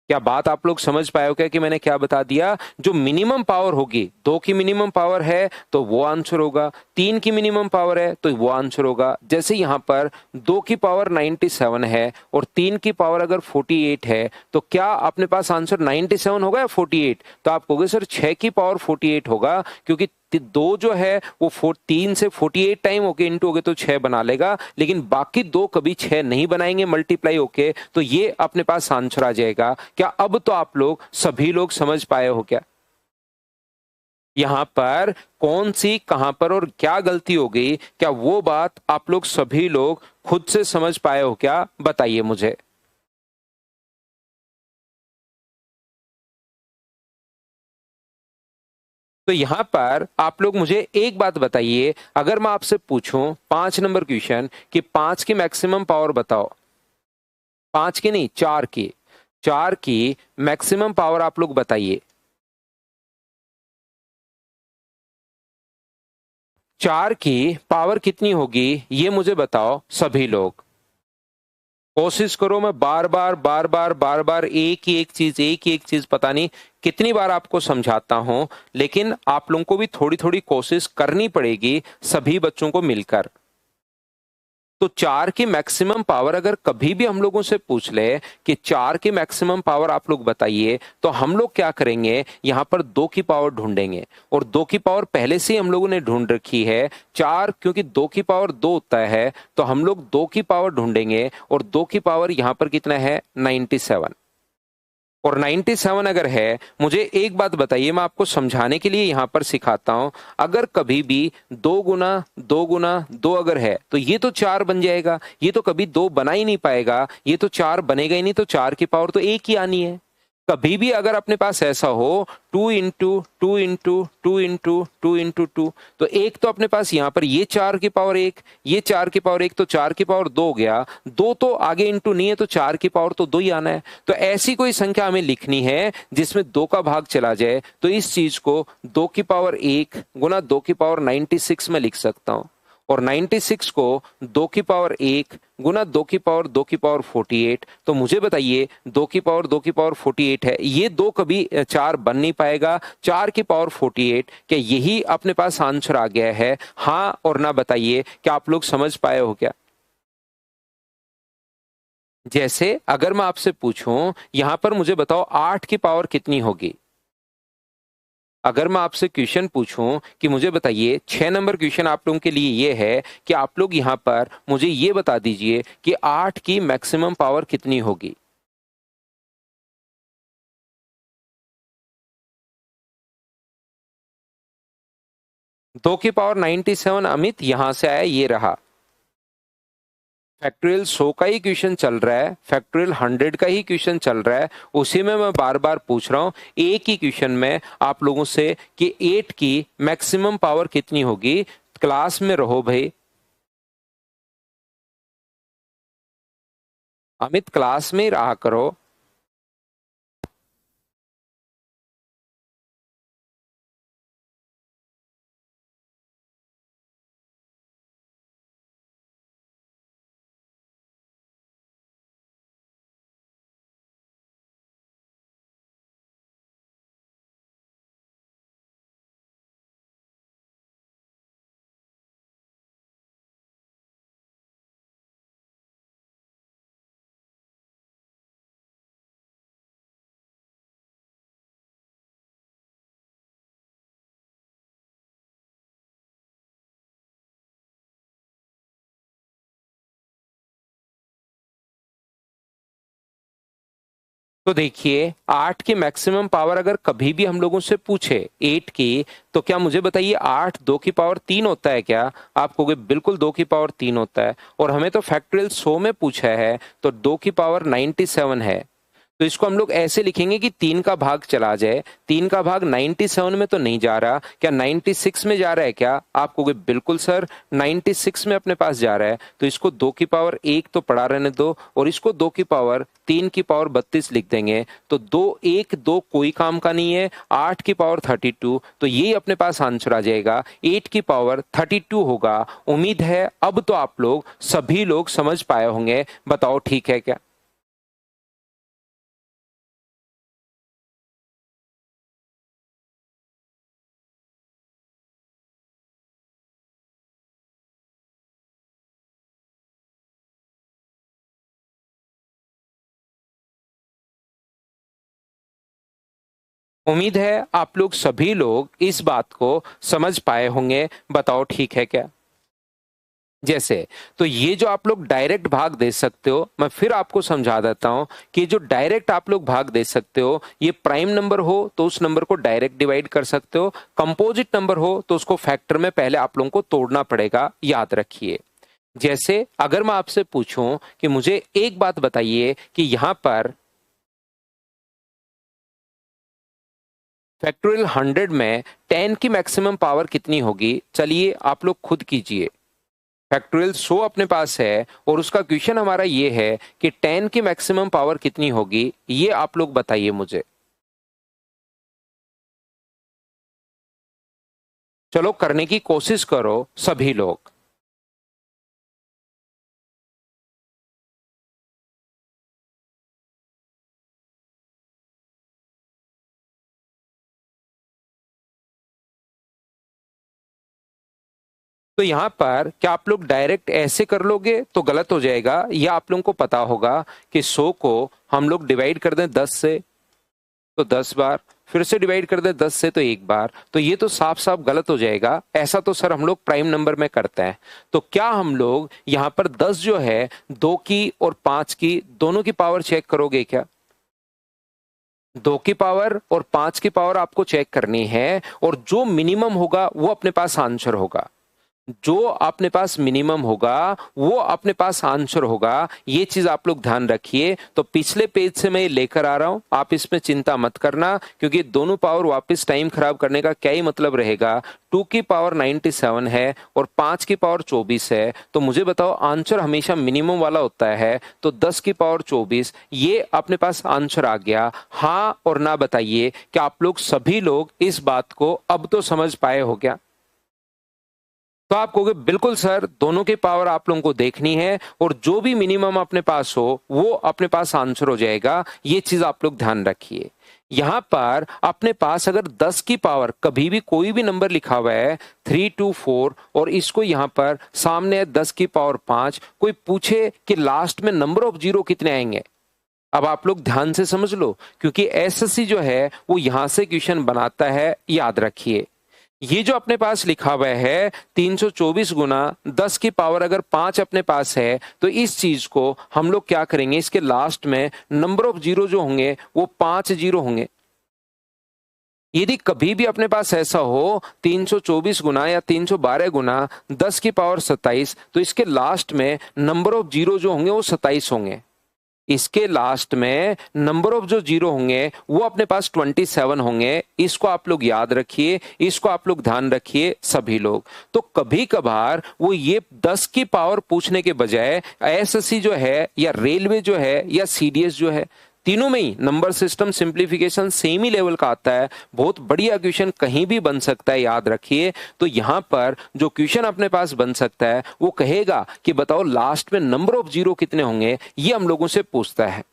Speaker 1: क्या बात आप लोग समझ पाए हो क्या कि मैंने क्या बता दिया? जो मिनिमम पावर होगी, 2 की मिनिमम पावर है तो वो आंसर होगा, 3 की मिनिमम पावर है तो वो आंसर होगा। जैसे यहां पर 2 की पावर 97 है और 3 की पावर अगर 48 है, तो क्या अपने पास आंसर 97 होगा या 48? तो आप कहोगे सर 6 की पावर 48 होगा, क्योंकि 2 जो है वो 3 से 48 टाइम होके इंटू होगे तो 6 बना लेगा, लेकिन बाकी 2 कभी 6 नहीं बनाएंगे मल्टीप्लाई होके, तो ये अपने पास आंसर आ जाएगा। क्या अब तो आप लोग सभी लोग समझ पाए हो क्या यहां पर कौन सी कहां पर और क्या गलती हो गई? क्या वो बात आप लोग सभी लोग खुद से समझ पाए हो क्या? बताइए मुझे। तो यहां पर आप लोग मुझे एक बात बताइए, अगर मैं आपसे पूछूं 5 नंबर क्वेश्चन कि 5 की मैक्सिमम पावर बताओ, 5 की नहीं 4 की, 4 की मैक्सिमम पावर आप लोग बताइए। 4 की पावर कितनी होगी ये मुझे बताओ सभी लोग। कोशिश करो, मैं बार बार एक ही एक चीज पता नहीं कितनी बार आपको समझाता हूं, लेकिन आप लोगों को भी थोड़ी थोड़ी कोशिश करनी पड़ेगी सभी बच्चों को मिलकर। तो 4 की मैक्सिमम पावर अगर कभी भी हम लोगों से पूछ ले कि 4 की मैक्सिमम पावर आप लोग बताइए, तो हम लोग क्या करेंगे, यहां पर 2 की पावर ढूंढेंगे और 2 की पावर पहले से ही हम लोगों ने ढूंढ रखी है। 4 क्योंकि 2 की पावर 2 होता है, तो हम लोग 2 की पावर ढूंढेंगे और 2 की पावर यहां पर कितना है? 97। और 97 अगर है, मुझे एक बात बताइए, मैं आपको समझाने के लिए यहां पर सिखाता हूं। अगर कभी भी 2 अगर है तो ये तो 4 बन जाएगा, ये तो कभी 2 बना ही नहीं पाएगा, ये तो 4 बनेगा ही नहीं, तो 4 की पावर तो एक ही आनी है। कभी भी अगर अपने पास ऐसा हो 2 इंटू 2 इंटू 2 इंटू 2 इंटू 2, तो एक तो अपने पास यहां पर ये 4 की पावर 1, ये 4 की पावर 1, तो 4 की पावर 2 हो गया। 2 तो आगे इंटू नहीं है, तो 4 की पावर तो 2 ही आना है। तो ऐसी कोई संख्या हमें लिखनी है जिसमें 2 का भाग चला जाए, तो इस चीज को 2 की पावर 1 गुना 2 की पावर 96 में लिख सकता हूं। और 96 को 2 की पावर 1 गुना 2 की पावर 2 की पावर 48। तो मुझे बताइए 2 की पावर 2 की पावर 48 है, ये 2 कभी 4 बन नहीं पाएगा। 4 की पावर 48, क्या यही अपने पास आंसर आ गया है? हाँ और ना बताइए, क्या आप लोग समझ पाए हो क्या? जैसे अगर मैं आपसे पूछूं यहां पर मुझे बताओ 8 की पावर कितनी होगी। अगर मैं आपसे क्वेश्चन पूछूं कि मुझे बताइए, 6 नंबर क्वेश्चन आप लोगों के लिए ये है कि आप लोग यहां पर मुझे ये बता दीजिए कि 8 की मैक्सिमम पावर कितनी होगी। 2 की पावर 97 अमित यहां से आया, ये रहा। फैक्टोरियल 100 का ही क्वेश्चन चल रहा है, फैक्टोरियल 100 का ही क्वेश्चन चल रहा है, उसी में मैं बार बार पूछ रहा हूं एक ही क्वेश्चन में आप लोगों से कि 8 की मैक्सिमम पावर कितनी होगी। क्लास में रहो भाई। अमित क्लास में ही रहा करो। तो देखिए 8 की मैक्सिमम पावर अगर कभी भी हम लोगों से पूछे 8 की, तो क्या मुझे बताइए 8 2 की पावर 3 होता है क्या? आप कहोगे बिल्कुल 2 की पावर 3 होता है। और हमें तो फैक्टोरियल 100 में पूछा है, तो 2 की पावर 97 है। तो इसको हम लोग ऐसे लिखेंगे कि 3 का भाग चला जाए। 3 का भाग 97 में तो नहीं जा रहा, क्या 96 में जा रहा है क्या? आप कहोगे बिल्कुल सर 96 में अपने पास जा रहा है। तो इसको 2 की पावर 1 तो पड़ा रहने दो, और इसको 2 की पावर 3 की पावर 32 लिख देंगे। तो 2 1 2 कोई काम का नहीं है। 8 की पावर 32, तो यही अपने पास आंसर आ जाएगा। 8 की पावर 32 होगा। उम्मीद है अब तो आप लोग सभी लोग समझ पाए होंगे। बताओ ठीक है क्या? उम्मीद है आप लोग सभी लोग इस बात को समझ पाए होंगे। बताओ ठीक है क्या? जैसे तो ये जो आप लोग डायरेक्ट भाग दे सकते हो, मैं फिर आपको समझा देता हूं कि जो डायरेक्ट आप लोग भाग दे सकते हो, ये प्राइम नंबर हो तो उस नंबर को डायरेक्ट डिवाइड कर सकते हो, कंपोजिट नंबर हो तो उसको फैक्टर में पहले आप लोगों को तोड़ना पड़ेगा, याद रखिए। जैसे अगर मैं आपसे पूछूं कि मुझे एक बात बताइए कि यहां पर फैक्टोरियल 100 में 10 की मैक्सिमम पावर कितनी होगी? चलिए आप लोग खुद कीजिए। फैक्टोरियल 100 अपने पास है और उसका क्वेश्चन हमारा ये है कि 10 की मैक्सिमम पावर कितनी होगी, ये आप लोग बताइए मुझे। चलो करने की कोशिश करो सभी लोग। तो यहां पर क्या आप लोग डायरेक्ट ऐसे कर लोगे तो गलत हो जाएगा। या आप लोगों को पता होगा कि 100 को हम लोग डिवाइड कर दें 10 से तो 10 बार, फिर से डिवाइड कर दे 10 से तो एक बार, तो ये तो साफ साफ गलत हो जाएगा। ऐसा तो सर हम लोग प्राइम नंबर में करते हैं। तो क्या हम लोग यहाँ पर 10 जो है 2 की और 5 की दोनों की पावर चेक करोगे क्या? 2 की पावर और 5 की पावर आपको चेक करनी है, और जो मिनिमम होगा वो अपने पास आंसर होगा। जो अपने पास मिनिमम होगा वो अपने पास आंसर होगा। ये चीज आप लोग ध्यान रखिए। तो पिछले पेज से मैं ये लेकर आ रहा हूं, आप इसमें चिंता मत करना, क्योंकि दोनों पावर वापस टाइम खराब करने का क्या ही मतलब रहेगा। 2 की पावर 97 है और 5 की पावर 24 है, तो मुझे बताओ आंसर हमेशा मिनिमम वाला होता है। तो 10 की पावर 24, ये अपने पास आंसर आ गया। हाँ और ना बताइए कि आप लोग सभी लोग इस बात को अब तो समझ पाए हो क्या? तो आप कहोगे बिल्कुल सर, दोनों की पावर आप लोगों को देखनी है, और जो भी मिनिमम अपने पास हो वो अपने पास आंसर हो जाएगा। ये चीज आप लोग ध्यान रखिए। यहां पर अपने पास अगर 10 की पावर कभी भी कोई भी नंबर लिखा हुआ है 324, और इसको यहां पर सामने है 10 की पावर 5, कोई पूछे कि लास्ट में नंबर ऑफ जीरो कितने आएंगे? अब आप लोग ध्यान से समझ लो, क्योंकि एसएससी जो है वो यहां से क्वेश्चन बनाता है, याद रखिए। ये जो अपने पास लिखा हुआ है 324 गुना 10 की पावर अगर 5 अपने पास है, तो इस चीज को हम लोग क्या करेंगे, इसके लास्ट में नंबर ऑफ जीरो जो होंगे वो 5 जीरो होंगे। यदि कभी भी अपने पास ऐसा हो 324 गुना या 312 गुना 10 की पावर 27, तो इसके लास्ट में नंबर ऑफ जीरो जो होंगे वो 27 होंगे। इसके लास्ट में नंबर ऑफ जो जीरो होंगे वो अपने पास 27 होंगे। इसको आप लोग याद रखिए, इसको आप लोग ध्यान रखिए सभी लोग। तो कभी कभार वो ये 10 की पावर पूछने के बजाय एसएससी जो है या रेलवे जो है या सीडीएस जो है, तीनों में ही नंबर सिस्टम सिंप्लीफिकेशन सेम ही लेवल का आता है। बहुत बढ़िया क्वेश्चन कहीं भी बन सकता है, याद रखिए। तो यहां पर जो क्वेश्चन अपने पास बन सकता है वो कहेगा कि बताओ लास्ट में नंबर ऑफ जीरो कितने होंगे, ये हम लोगों से पूछता है।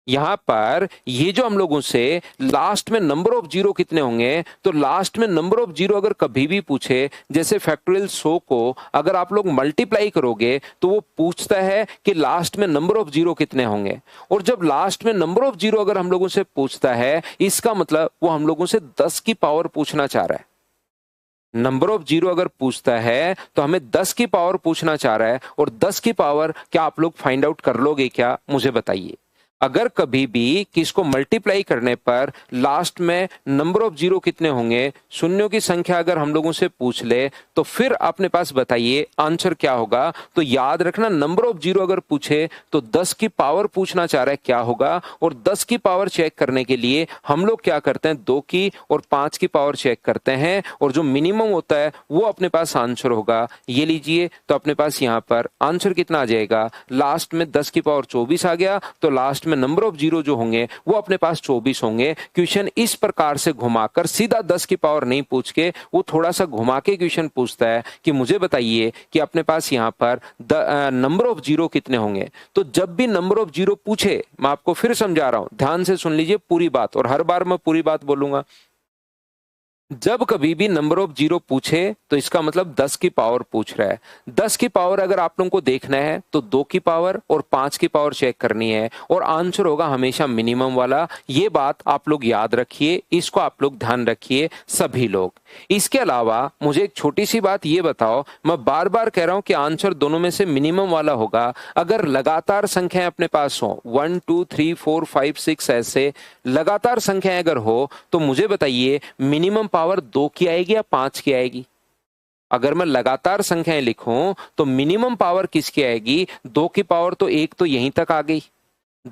Speaker 1: यहां पर ये जो हम लोगों से लास्ट में नंबर ऑफ जीरो कितने होंगे, तो लास्ट में नंबर ऑफ जीरो अगर कभी भी पूछे, जैसे फैक्टोरियल 100 को अगर आप लोग मल्टीप्लाई करोगे तो वो पूछता है कि लास्ट में नंबर ऑफ जीरो कितने होंगे। और जब लास्ट में नंबर ऑफ जीरो अगर हम लोगों से पूछता है, इसका मतलब वो हम लोगों से 10 की पावर पूछना चाह रहा है। नंबर ऑफ जीरो अगर पूछता है तो हमें 10 की पावर पूछना चाह रहा है, और 10 की पावर क्या आप लोग फाइंड आउट कर लोगे क्या, मुझे बताइए। अगर कभी भी किसको मल्टीप्लाई करने पर लास्ट में नंबर ऑफ जीरो कितने होंगे, शून्यों की संख्या अगर हम लोगों से पूछ ले तो फिर अपने पास बताइए आंसर क्या होगा। तो याद रखना, नंबर ऑफ जीरो अगर पूछे तो 10 की पावर पूछना चाह रहा है क्या होगा, और 10 की पावर चेक करने के लिए हम लोग क्या करते हैं, 2 की और 5 की पावर चेक करते हैं, और जो मिनिमम होता है वो अपने पास आंसर होगा। ये लीजिए, तो अपने पास यहाँ पर आंसर कितना आ जाएगा, लास्ट में 10 की पावर 24 आ गया, तो लास्ट में नंबर ऑफ जीरो जो होंगे वो अपने पास 24 होंगे। क्वेश्चन इस प्रकार से घुमाकर सीधा 10 की पावर नहीं पूछ के वो थोड़ा सा घुमा के क्वेश्चन पूछता है कि मुझे बताइए कि अपने पास यहाँ पर नंबर ऑफ जीरो कितने होंगे। तो जब भी नंबर ऑफ जीरो पूछे, मैं आपको फिर समझा रहा हूं, ध्यान से सुन लीजिए पूरी बात, और हर बार मैं पूरी बात बोलूंगा। जब कभी भी नंबर ऑफ जीरो पूछे तो इसका मतलब 10 की पावर पूछ रहा है। 10 की पावर अगर आप लोगों को देखना है तो 2 की पावर और 5 की पावर चेक करनी है, और आंसर होगा हमेशा मिनिमम वाला। ये बात आप लोग याद रखिए, इसको आप लोग ध्यान रखिए सभी लोग। इसके अलावा मुझे एक छोटी सी बात ये बताओ, मैं बार बार कह रहा हूं कि आंसर दोनों में से मिनिमम वाला होगा। अगर लगातार संख्याएं अपने पास हो, 1 2 3 4 5 6 ऐसे लगातार संख्याएं अगर हो, तो मुझे बताइए मिनिमम पावर 2 की आएगी या 5 की आएगी। अगर मैं लगातार संख्याएं लिखूं तो मिनिमम पावर किसकी आएगी, 2 की पावर तो एक तो यहीं तक आ गई,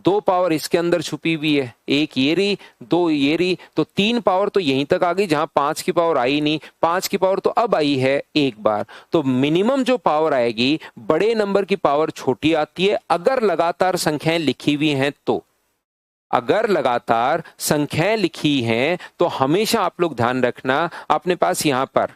Speaker 1: 2 पावर इसके अंदर छुपी हुई है, एक ये रही, 2 ये रही, तो 3 पावर तो यहीं तक आ गई जहां 5 की पावर आई नहीं। 5 की पावर तो अब आई है एक बार। तो मिनिमम जो पावर आएगी, बड़े नंबर की पावर छोटी आती है अगर लगातार संख्याएं लिखी हुई हैं तो। अगर लगातार संख्याएं लिखी हैं तो हमेशा आप लोग ध्यान रखना, अपने पास यहां पर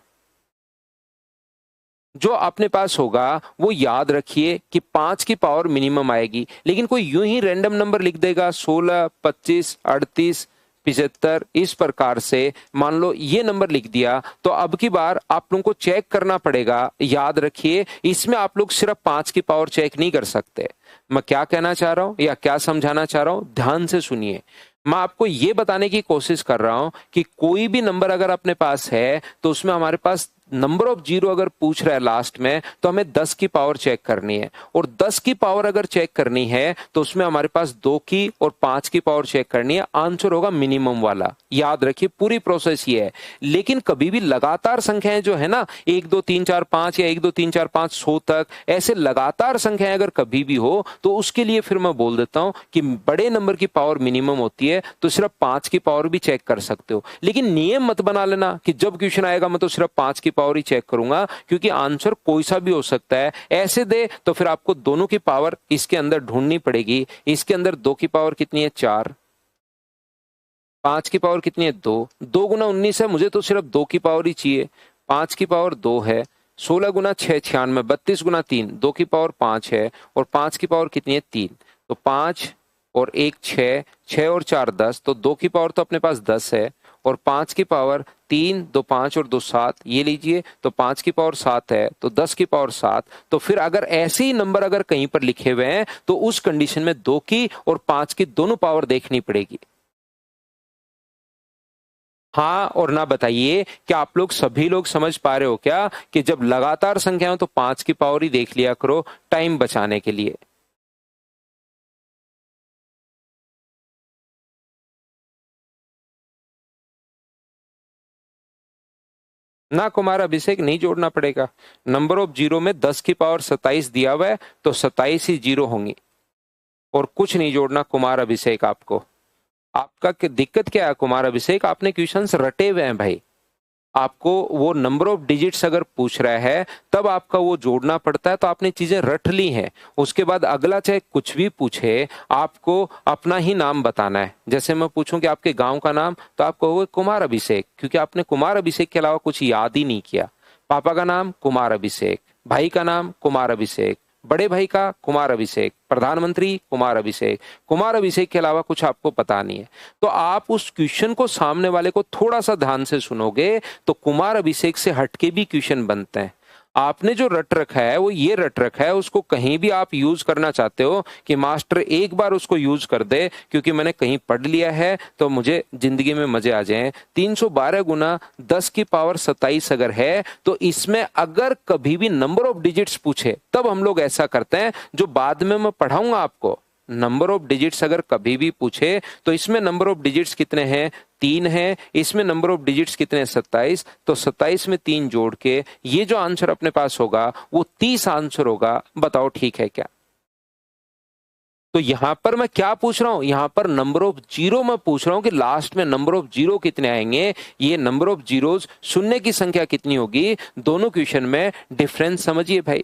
Speaker 1: जो अपने पास होगा वो याद रखिए कि 5 की पावर मिनिमम आएगी। लेकिन कोई यूं ही रैंडम नंबर लिख देगा, 16 25 38 75 इस प्रकार से मान लो ये नंबर लिख दिया, तो अब की बार आप लोगों को चेक करना पड़ेगा। याद रखिए, इसमें आप लोग सिर्फ 5 की पावर चेक नहीं कर सकते। मैं क्या कहना चाह रहा हूं या क्या समझाना चाह रहा हूं, ध्यान से सुनिए। मैं आपको ये बताने की कोशिश कर रहा हूं कि कोई भी नंबर अगर अपने पास है तो उसमें हमारे पास नंबर ऑफ जीरो अगर पूछ रहा है लास्ट में, तो हमें 10 की पावर चेक करनी है, और 10 की पावर अगर चेक करनी है तो उसमें हमारे पास 2 की और 5 की पावर चेक करनी है। आंसर होगा मिनिमम वाला। याद रखिए पूरी प्रोसेस ये है। लेकिन कभी भी लगातार संख्याएं जो है ना, 1 2 3 4 5 या 1 2 3 4 5 100 तक, ऐसे लगातार संख्याएं अगर कभी भी हो तो उसके लिए फिर मैं बोल देता हूं कि बड़े नंबर की पावर मिनिमम होती है, तो सिर्फ 5 की पावर भी चेक कर सकते हो। लेकिन नियम मत बना लेना कि जब क्वेश्चन आएगा मैं तो सिर्फ 5 की पावर ही चेक करूंगा, क्योंकि आंसर कोई सा भी हो सकता है। ऐसे दे तो फिर आपको दोनों की पावर इसके अंदर ढूंढनी पड़ेगी। इसके अंदर 2 की पावर कितनी है, 4, 5 की पावर कितनी है, 2, 2 गुना 19 है, मुझे तो सिर्फ 2 की पावर ही चाहिए। 5 की पावर 2 है, 16 गुना 6 96, 32 गुना 3, 2 की पावर 5 है, और 5 की पावर कितनी है, 3। तो 5 और 1 6, 6 और 4 10, तो 2 की पावर तो अपने पास 10 है, और 5 की पावर 3, 2 5 और 2 7, ये लीजिए, तो 5 की पावर 7 है, तो 10 की पावर 7। तो फिर अगर ऐसे ही नंबर अगर कहीं पर लिखे हुए हैं तो उस कंडीशन में 2 की और 5 की दोनों पावर देखनी पड़ेगी। हाँ और ना बताइए, क्या आप लोग सभी लोग समझ पा रहे हो क्या कि जब लगातार संख्या हो तो 5 की पावर ही देख लिया करो टाइम बचाने के लिए। ना कुमार अभिषेक नहीं जोड़ना पड़ेगा। नंबर ऑफ जीरो में 10 की पावर 27 दिया हुआ है, तो 27 ही जीरो होंगी, और कुछ नहीं जोड़ना कुमार अभिषेक आपको। आपका दिक्कत क्या है कुमार अभिषेक, आपने क्वेश्चंस रटे हुए हैं भाई। आपको वो नंबर ऑफ डिजिट्स अगर पूछ रहा है तब आपका वो जोड़ना पड़ता है, तो आपने चीजें रट ली हैं। उसके बाद अगला चाहे कुछ भी पूछे, आपको अपना ही नाम बताना है। जैसे मैं पूछूं कि आपके गांव का नाम, तो आप कहोगे कुमार अभिषेक, क्योंकि आपने कुमार अभिषेक के अलावा कुछ याद ही नहीं किया। पापा का नाम कुमार अभिषेक, भाई का नाम कुमार अभिषेक, बड़े भाई का कुमार अभिषेक, प्रधानमंत्री कुमार अभिषेक, कुमार अभिषेक के अलावा कुछ आपको पता नहीं है। तो आप उस क्वेश्चन को सामने वाले को थोड़ा सा ध्यान से सुनोगे तो कुमार अभिषेक से हटके भी क्वेश्चन बनते हैं। आपने जो रट रखा है वो ये रट रखा है, उसको कहीं भी आप यूज करना चाहते हो कि मास्टर एक बार उसको यूज कर दे क्योंकि मैंने कहीं पढ़ लिया है तो मुझे जिंदगी में मजे आ जाएं। 312 गुना 10 की पावर 27 अगर है तो इसमें अगर कभी भी नंबर ऑफ डिजिट्स पूछे तब हम लोग ऐसा करते हैं जो बाद में मैं पढ़ाऊंगा आपको। नंबर ऑफ डिजिट्स अगर कभी भी पूछे तो इसमें नंबर ऑफ डिजिट्स कितने हैं, 3 है, इसमें नंबर ऑफ डिजिट्स कितने हैं, 27, तो 27 में 3 जोड़ के ये जो आंसर अपने पास होगा वो 30 आंसर होगा। बताओ ठीक है क्या? तो यहां पर मैं क्या पूछ रहा हूं, यहां पर नंबर ऑफ जीरो मैं पूछ रहा हूं कि लास्ट में नंबर ऑफ जीरो कितने आएंगे, ये नंबर ऑफ जीरोस, शून्य की संख्या कितनी होगी, दोनों क्वेश्चन में डिफरेंस समझिए भाई।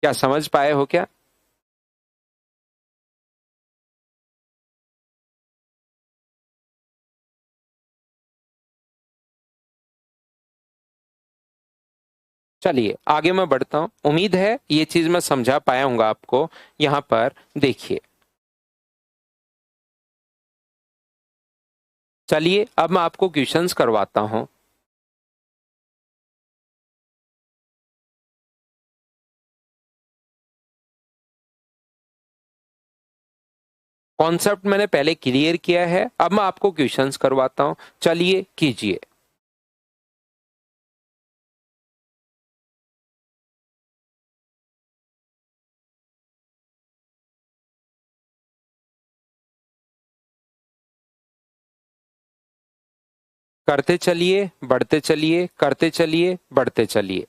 Speaker 1: क्या समझ पाए हो क्या? चलिए आगे मैं बढ़ता हूं, उम्मीद है ये चीज मैं समझा पाया हूंगा आपको। यहां पर देखिए, चलिए अब मैं आपको क्वेश्चंस करवाता हूं। कॉन्सेप्ट मैंने पहले क्लियर किया है, अब मैं आपको क्वेश्चंस करवाता हूं। चलिए कीजिए। करते चलिए, बढ़ते चलिए, करते चलिए, बढ़ते चलिए।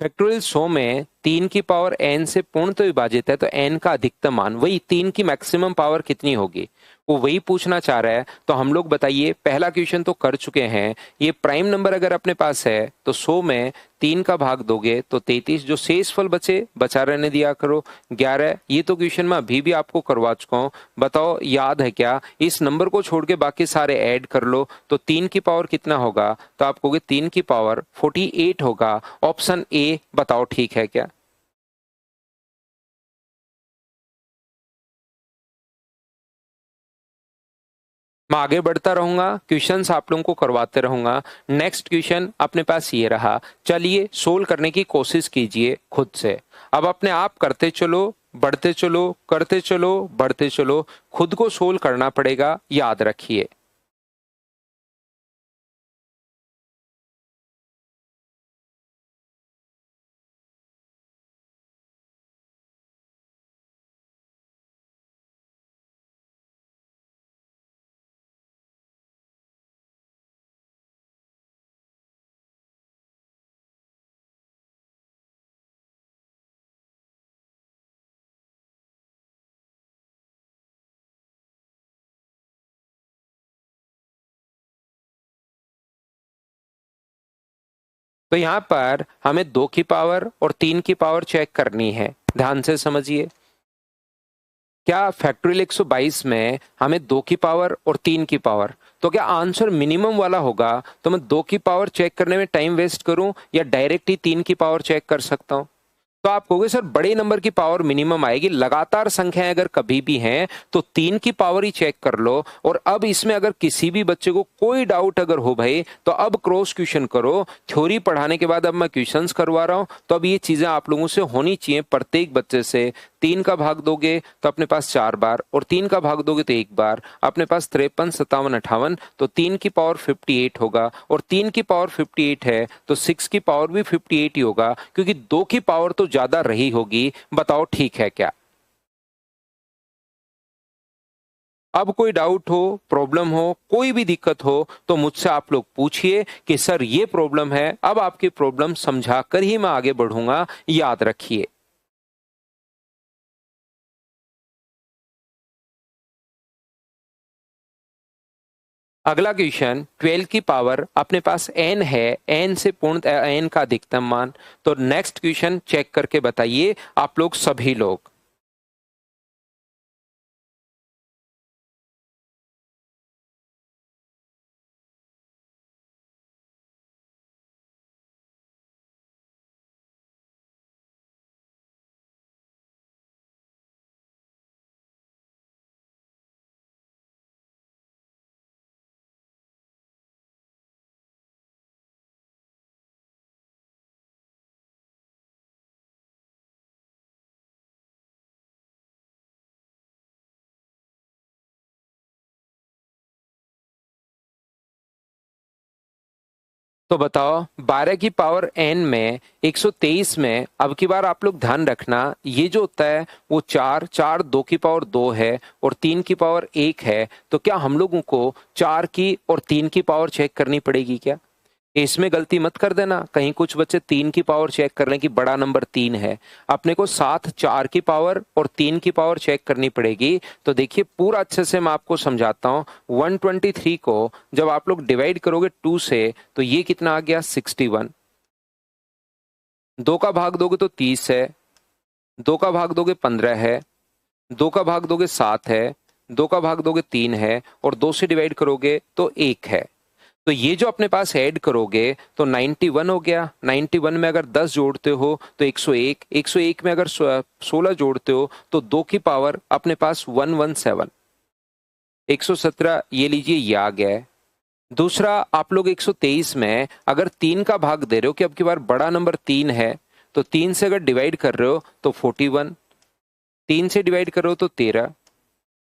Speaker 1: फैक्टोरियल 100 में 3 की पावर n से पूर्णतः विभाजित है, तो n का अधिकतम मान, वही 3 की मैक्सिमम पावर कितनी होगी, वो वही पूछना चाह रहा है। तो हम लोग बताइए, पहला क्वेश्चन तो कर चुके हैं। ये प्राइम नंबर अगर अपने पास है तो 100 में 3 का भाग दोगे तो 33, जो शेषफल बचे बचा रहने दिया करो 11। ये तो क्वेश्चन मैं अभी भी आपको करवा चुका हूँ। बताओ याद है क्या? इस नंबर को छोड़ के बाकी सारे ऐड कर लो तो 3 की पावर कितना होगा, तो आप कहोगे 3 की पावर 48 होगा। ऑप्शन ए, बताओ ठीक है क्या? मैं आगे बढ़ता रहूंगा, क्वेश्चंस आप लोगों को करवाते रहूंगा। नेक्स्ट क्वेश्चन अपने पास ये रहा, चलिए सोल्व करने की कोशिश कीजिए खुद से। अब अपने आप करते चलो, बढ़ते चलो, करते चलो, बढ़ते चलो, खुद को सोल्व करना पड़ेगा, याद रखिए। तो यहां पर हमें 2 की पावर और 3 की पावर चेक करनी है, ध्यान से समझिए। क्या फैक्टोरियल 122 में हमें 2 की पावर और 3 की पावर, तो क्या आंसर मिनिमम वाला होगा, तो मैं 2 की पावर चेक करने में टाइम वेस्ट करूं या डायरेक्ट ही 3 की पावर चेक कर सकता हूं? तो आप कहोगे सर बड़े नंबर की पावर मिनिमम आएगी, लगातार संख्याएं अगर कभी भी हैं तो 3 की पावर ही चेक कर लो। और अब इसमें अगर किसी भी बच्चे को कोई डाउट अगर हो भाई, तो अब क्रॉस क्वेश्चन करो। थ्योरी पढ़ाने के बाद अब मैं क्वेश्चंस करवा रहा हूं, तो अब ये चीजें आप लोगों से होनी चाहिए प्रत्येक बच्चे से। 3 का भाग दोगे तो अपने पास 4 बार, और 3 का भाग दोगे तो 1 बार, अपने पास 53, 57, 58, तो 3 की पावर 58 होगा। और 3 की पावर 58 है तो 6 की पावर भी 58 ही होगा, क्योंकि 2 की पावर तो ज्यादा रही होगी। बताओ ठीक है क्या? अब कोई डाउट हो, प्रॉब्लम हो, कोई भी दिक्कत हो तो मुझसे आप लोग पूछिए कि सर ये प्रॉब्लम है। अब आपकी प्रॉब्लम समझा कर ही मैं आगे बढ़ूंगा, याद रखिए। अगला क्वेश्चन, 12 की पावर अपने पास n है, n से पूर्ण n का अधिकतम मान। तो नेक्स्ट क्वेश्चन चेक करके बताइए आप लोग सभी लोग। तो बताओ 12 की पावर n में 123 में अब की बार आप लोग ध्यान रखना, ये जो होता है वो 4 4 2 की पावर 2 है और 3 की पावर 1 है। तो क्या हम लोगों को 4 की और 3 की पावर चेक करनी पड़ेगी क्या? इसमें गलती मत कर देना, कहीं कुछ बच्चे 3 की पावर चेक कर लें कि बड़ा नंबर 3 है। अपने को साथ 4 की पावर और 3 की पावर चेक करनी पड़ेगी। तो देखिए पूरा अच्छे से मैं आपको समझाता हूं। 123 को जब आप लोग डिवाइड करोगे 2 से तो ये कितना आ गया 61। 2 का भाग दोगे तो 30 है, 2 का भाग दोगे 15 है, 2 का भाग दोगे 7 है, 2 का भाग दोगे 3 है और 2 से डिवाइड करोगे तो 1 है। तो ये जो अपने पास ऐड करोगे तो 91 हो गया। 91 में अगर 10 जोड़ते हो तो 101, 101 में अगर 16 जोड़ते हो तो 2 की पावर अपने पास 117, 117 ये लीजिए, ये आ गया है। दूसरा आप लोग 123 में अगर 3 का भाग दे रहे हो कि अब की बार बड़ा नंबर 3 है, तो 3 से अगर डिवाइड कर रहे हो तो 41, 3 से डिवाइड कर रहे हो तो 13,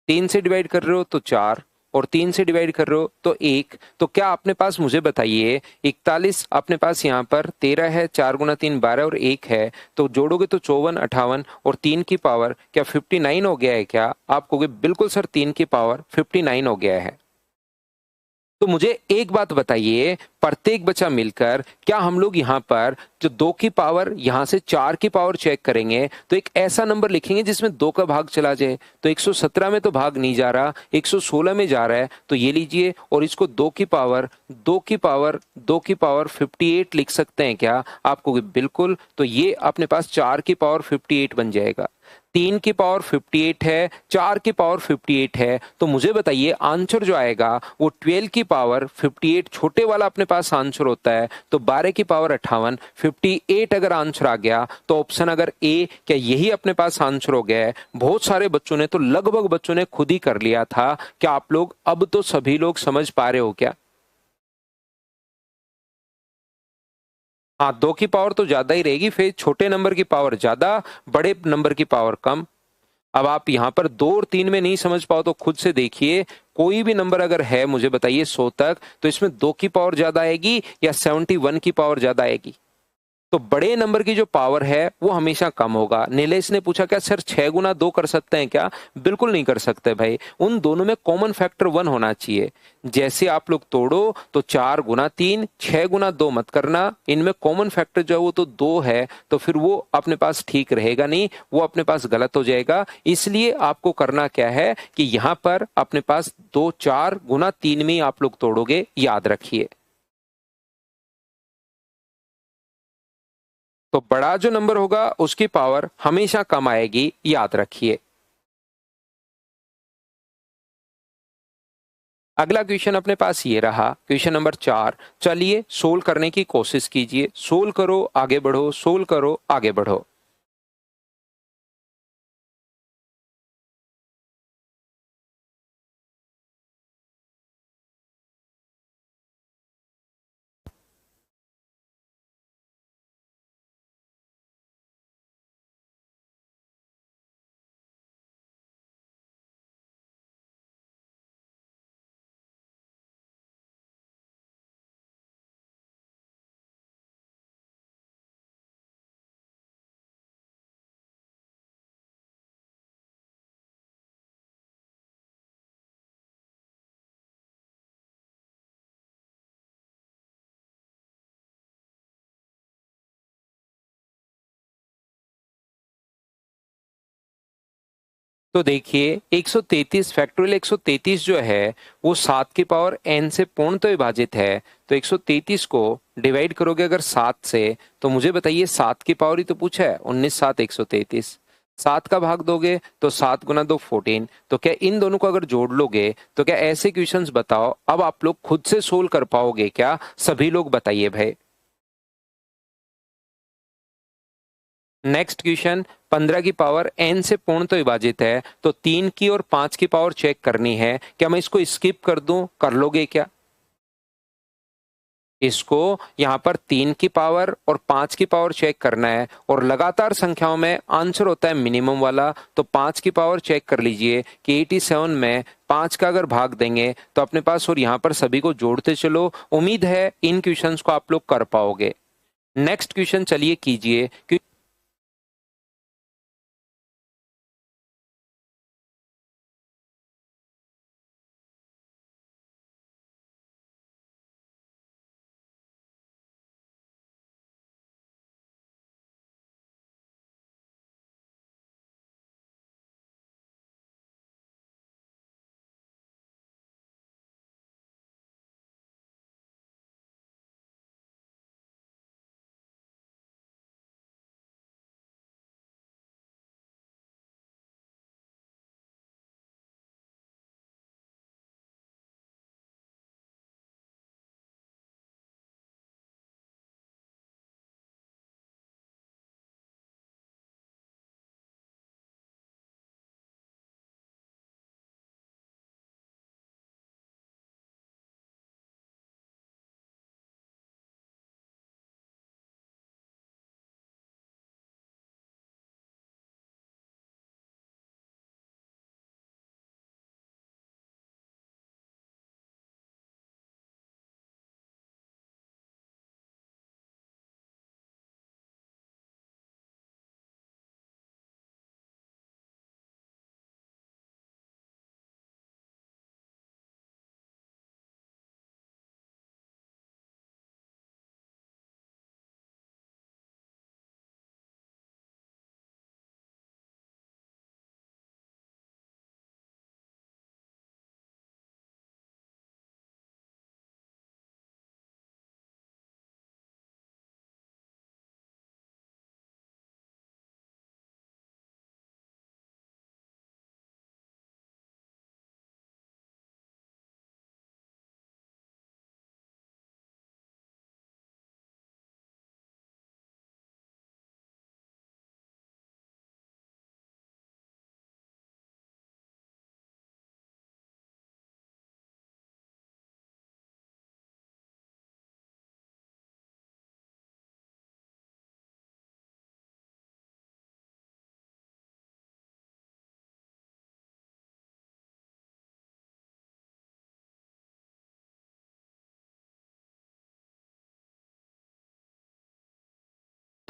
Speaker 1: 3 से डिवाइड कर रहे हो तो 4 और 3 से डिवाइड कर रहे हो तो 1। तो क्या अपने पास, मुझे बताइए, 41 अपने पास यहाँ पर 13 है, 4 गुना 3 12 और 1 है, तो जोड़ोगे तो 54 58 और 3 की पावर क्या 59 हो गया है क्या? आप कहोगे बिल्कुल सर 3 की पावर 59 हो गया है। तो मुझे एक बात बताइए, प्रत्येक बच्चा मिलकर क्या हम लोग यहाँ पर जो 2 की पावर यहाँ से 4 की पावर चेक करेंगे तो एक ऐसा नंबर लिखेंगे जिसमें 2 का भाग चला जाए? तो 117 में तो भाग नहीं जा रहा, 116 में जा रहा है, तो ये लीजिए और इसको 2 की पावर 2 की पावर 2 की पावर 58 लिख सकते हैं क्या? आपको बिल्कुल। तो ये अपने पास 4 की पावर 58 बन जाएगा। 3 की पावर 58 है, 4 की पावर 58 है, तो मुझे बताइए आंसर जो आएगा वो 12 की पावर 58 छोटे वाला अपने पास आंसर होता है। तो 12 की पावर 58, 58 अगर आंसर आ गया तो ऑप्शन अगर ए, क्या यही अपने पास आंसर हो गया है? बहुत सारे बच्चों ने, तो लगभग बच्चों ने खुद ही कर लिया था। क्या आप लोग अब तो सभी लोग समझ पा रहे हो क्या? हाँ, 2 की पावर तो ज्यादा ही रहेगी, फिर छोटे नंबर की पावर ज्यादा, बड़े नंबर की पावर कम। अब आप यहाँ पर 2 और 3 में नहीं समझ पाओ तो खुद से देखिए, कोई भी नंबर अगर है मुझे बताइए 100 तक, तो इसमें 2 की पावर ज्यादा आएगी या 71 की पावर ज्यादा आएगी? तो बड़े नंबर की जो पावर है वो हमेशा कम होगा। नीलेश ने पूछा क्या सर 6 गुना 2 कर सकते हैं क्या? बिल्कुल नहीं कर सकते भाई, उन दोनों में कॉमन फैक्टर 1 होना चाहिए। जैसे आप लोग तोड़ो तो 4 गुना 3, 6 गुना 2 मत करना, इनमें कॉमन फैक्टर जो है वो तो 2 है, तो फिर वो अपने पास ठीक रहेगा नहीं, वो अपने पास गलत हो जाएगा। इसलिए आपको करना क्या है कि यहां पर अपने पास 2 4 गुना 3 में ही आप लोग तोड़ोगे, याद रखिए। तो बड़ा जो नंबर होगा उसकी पावर हमेशा कम आएगी, याद रखिए। अगला क्वेश्चन अपने पास ये रहा, क्वेश्चन नंबर 4। चलिए सोल्व करने की कोशिश कीजिए, सोल्व करो आगे बढ़ो, सोल्व करो आगे बढ़ो। तो देखिए 133 फैक्टोरियल 133 जो है वो 7 की पावर n से पूर्णतः विभाजित है। तो 133 को डिवाइड करोगे अगर 7 से, तो मुझे बताइए 7 की पावर ही तो पूछा है, 19 7 133, 7 का भाग दोगे तो 7 गुना 2 14। तो क्या इन दोनों को अगर जोड़ लोगे तो क्या ऐसे क्वेश्चंस बताओ अब आप लोग खुद से सोल्व कर पाओगे क्या? सभी लोग बताइए भाई। नेक्स्ट क्वेश्चन, 15 की पावर n से पूर्ण तो विभाजित है, तो 3 की और 5 की पावर चेक करनी है। क्या मैं इसको स्किप कर दूं? कर लोगे क्या? इसको यहाँ पर 3 की पावर और 5 की पावर चेक करना है और लगातार संख्याओं में आंसर होता है मिनिमम वाला। तो 5 की पावर चेक कर लीजिए कि 87 में 5 का अगर भाग देंगे तो अपने पास, और यहाँ पर सभी को जोड़ते चलो। उम्मीद है इन क्वेश्चंस को आप लोग कर पाओगे। नेक्स्ट क्वेश्चन चलिए कीजिए।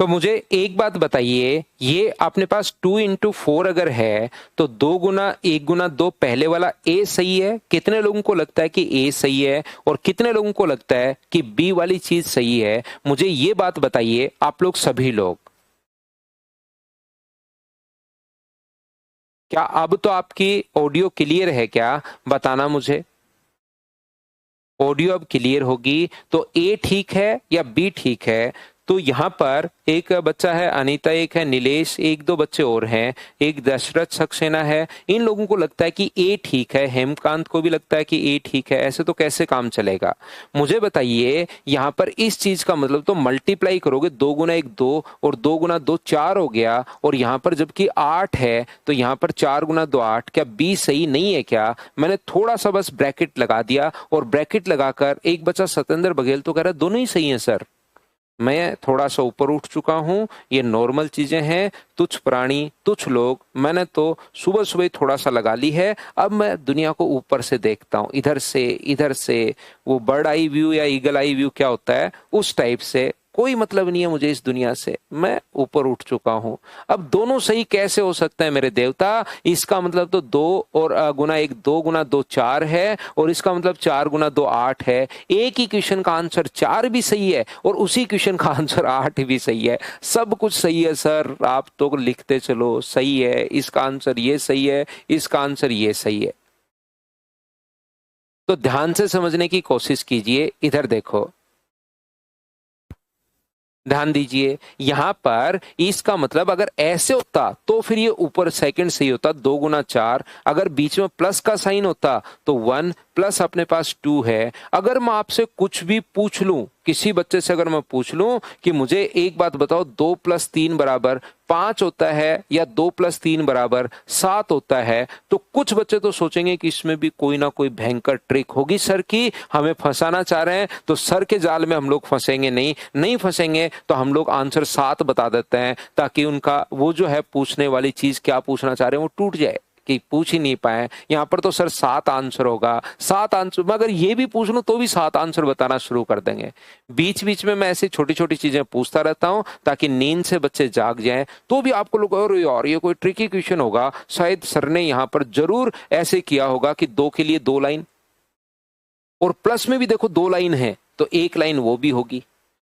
Speaker 1: तो मुझे एक बात बताइए, ये अपने पास 2 into 4 अगर है तो 2 गुना 1 गुना 2 पहले वाला ए सही है? कितने लोगों को लगता है कि ए सही है और कितने लोगों को लगता है कि बी वाली चीज सही है? मुझे ये बात बताइए आप लोग सभी लोग। क्या अब तो आपकी ऑडियो क्लियर है क्या? बताना मुझे। ऑडियो अब क्लियर होगी तो ए ठीक है या बी ठीक है? तो यहाँ पर एक बच्चा है अनीता, एक है नीलेश, एक दो बच्चे और हैं, एक दशरथ सक्सेना है। इन लोगों को लगता है कि ए ठीक है, हेमकांत को भी लगता है कि ए ठीक है। ऐसे तो कैसे काम चलेगा? मुझे बताइए, यहाँ पर इस चीज का मतलब तो मल्टीप्लाई करोगे, 2 गुना 1 2 और 2 गुना 2 4 हो गया, और यहाँ पर जबकि 8 है तो यहाँ पर 4 गुना 2 8। क्या बी सही नहीं है क्या? मैंने थोड़ा सा बस ब्रैकेट लगा दिया, और ब्रैकेट लगाकर एक बच्चा सतेंद्र बघेल तो कह रहा है दोनों ही सही है सर। मैं थोड़ा सा ऊपर उठ चुका हूं, ये नॉर्मल चीजें हैं। तुच्छ प्राणी, तुच्छ लोग, मैंने तो सुबह सुबह थोड़ा सा लगा ली है। अब मैं दुनिया को ऊपर से देखता हूं, इधर से वो बर्ड आई व्यू या ईगल आई व्यू क्या होता है, उस टाइप से। कोई मतलब नहीं है मुझे इस दुनिया से, मैं ऊपर उठ चुका हूं। अब दोनों सही कैसे हो सकते हैं मेरे देवता? इसका मतलब तो 2 4 है, और इसका मतलब 4 गुना 2 8 है। एक ही क्वेश्चन का आंसर 4 भी सही है और उसी क्वेश्चन का आंसर 8 भी सही है। सब कुछ सही है सर, आप तो लिखते चलो सही है, इसका आंसर ये सही है, इसका आंसर ये सही है। तो ध्यान से समझने की कोशिश कीजिए। इधर देखो, ध्यान दीजिए, यहां पर इसका मतलब अगर ऐसे होता तो फिर ये ऊपर सेकंड सही होता, 2 गुना 4। अगर बीच में प्लस का साइन होता तो 1 प्लस अपने पास 2 है। अगर मैं आपसे कुछ भी पूछ लूं, किसी बच्चे से अगर मैं पूछ लूं कि मुझे एक बात बताओ 2 + 3 बराबर 5 होता है या 2 + 3 बराबर 7 होता है, तो कुछ बच्चे तो सोचेंगे कि इसमें भी कोई ना कोई भयंकर ट्रिक होगी सर की, हमें फंसाना चाह रहे हैं। तो सर के जाल में हम लोग फंसेंगे नहीं फंसेंगे तो हम लोग आंसर 7 बता देते हैं, ताकि उनका वो जो है पूछने वाली चीज क्या पूछना चाह रहे हैं वो टूट जाए कि पूछ ही नहीं पाए। यहां पर तो सर 7 आंसर होगा, 7 आंसर। मैं अगर ये भी पूछ लूं तो भी 7 आंसर बताना शुरू कर देंगे। बीच बीच में मैं ऐसी छोटी छोटी चीजें पूछता रहता हूं ताकि नींद से बच्चे जाग जाएं। तो भी आपको लोग और यार ये कोई ट्रिकी क्वेश्चन होगा, शायद सर ने यहां पर जरूर ऐसे किया होगा कि 2 के लिए 2 लाइन, और प्लस में भी देखो 2 लाइन है तो 1 लाइन वो भी होगी,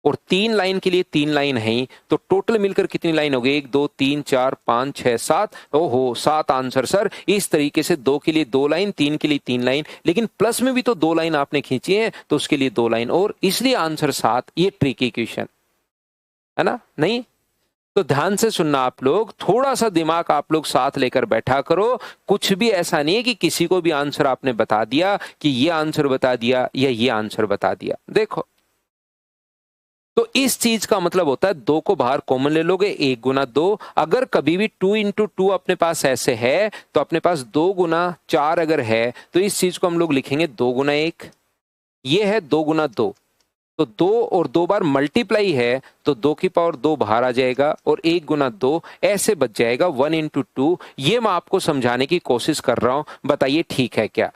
Speaker 1: और 3 लाइन के लिए 3 लाइन है ही, तो टोटल मिलकर कितनी लाइन हो गई? 1 2 3 4 5 6 7। ओहो 7 आंसर सर। इस तरीके से 2 के लिए 2 लाइन, 3 के लिए 3 लाइन, लेकिन प्लस में भी तो 2 लाइन आपने खींची है तो उसके लिए 2 लाइन, और इसलिए आंसर 7। ये ट्रिकी क्वेश्चन है ना? नहीं तो ध्यान से सुनना आप लोग, थोड़ा सा दिमाग आप लोग साथ लेकर बैठा करो। कुछ भी ऐसा नहीं है कि किसी को भी आंसर आपने बता दिया कि ये आंसर बता दिया या ये आंसर बता दिया। देखो तो इस चीज का मतलब होता है 2 को बाहर कॉमन ले लोगे, 1 × 2। अगर कभी भी 2 × 2 अपने पास ऐसे है तो अपने पास 2 × 4 अगर है तो इस चीज को हम लोग लिखेंगे 2 × 1। ये है 2 × 2, तो 2 और 2 बार मल्टीप्लाई है तो 2 की पावर 2 बाहर आ जाएगा और 1 × 2 ऐसे बच जाएगा 1 × 2। ये मैं आपको समझाने की कोशिश कर रहा हूं, बताइए ठीक है क्या?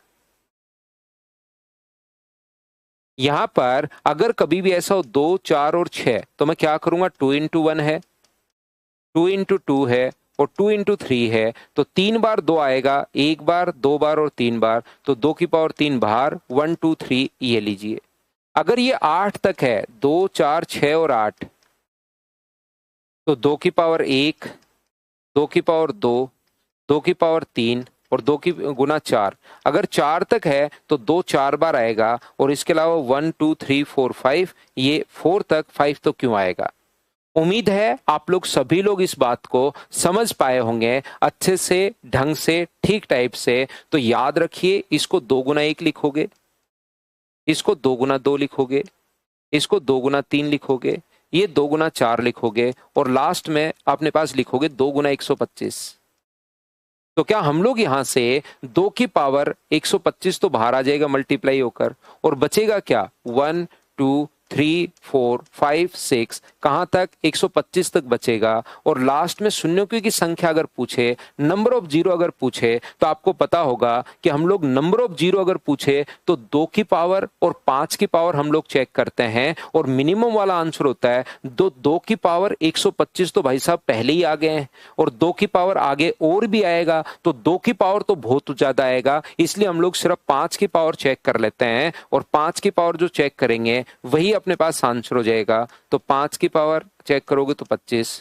Speaker 1: यहां पर अगर कभी भी ऐसा हो 2 4 और 6 तो मैं क्या करूंगा? 2 × 1 है, 2 × 2 है और 2 × 3 है, तो 3 बार 2 आएगा, 1 बार 2 बार और 3 बार, तो 2 की पावर 3 बाहर, 1 2 3 ये लीजिए। अगर ये 8 तक है, 2 4 6 और 8, तो 2 की पावर 1, 2 की पावर 2, 2 की पावर 3 और 2 की गुना 4। अगर 4 तक है तो 2 4 बार आएगा, और इसके अलावा 1 2 3 4 5, ये 4 तक, 5 तो क्यों आएगा? उम्मीद है आप लोग सभी लोग इस बात को समझ पाए होंगे अच्छे से, ढंग से, ठीक टाइप से। तो याद रखिए, इसको 2 × 1 लिखोगे, इसको 2 × 2 लिखोगे, इसको 2 × 3 लिखोगे, ये 2 × 4 लिखोगे, और लास्ट में अपने पास लिखोगे 2 × 125। तो क्या हम लोग यहां से 2 की पावर 125 तो बाहर आ जाएगा मल्टीप्लाई होकर, और बचेगा क्या? 1 2 3 4 5 6, कहां तक? 125 तक बचेगा। और लास्ट में शून्यों की संख्या अगर पूछे, नंबर ऑफ जीरो अगर पूछे, तो आपको पता होगा कि हम लोग नंबर ऑफ जीरो अगर पूछे तो 2 की पावर और 5 की पावर हम लोग चेक करते हैं, और मिनिमम वाला आंसर होता है 2 की पावर 125, तो भाई साहब पहले ही आ गए हैं, और 2 की पावर आगे और भी आएगा, तो 2 की पावर तो बहुत ज्यादा आएगा, इसलिए हम लोग सिर्फ 5 की पावर चेक कर लेते हैं, और 5 की पावर जो चेक करेंगे वही अपने पास आंसर हो जाएगा। तो 5 की पावर चेक करोगे तो 25,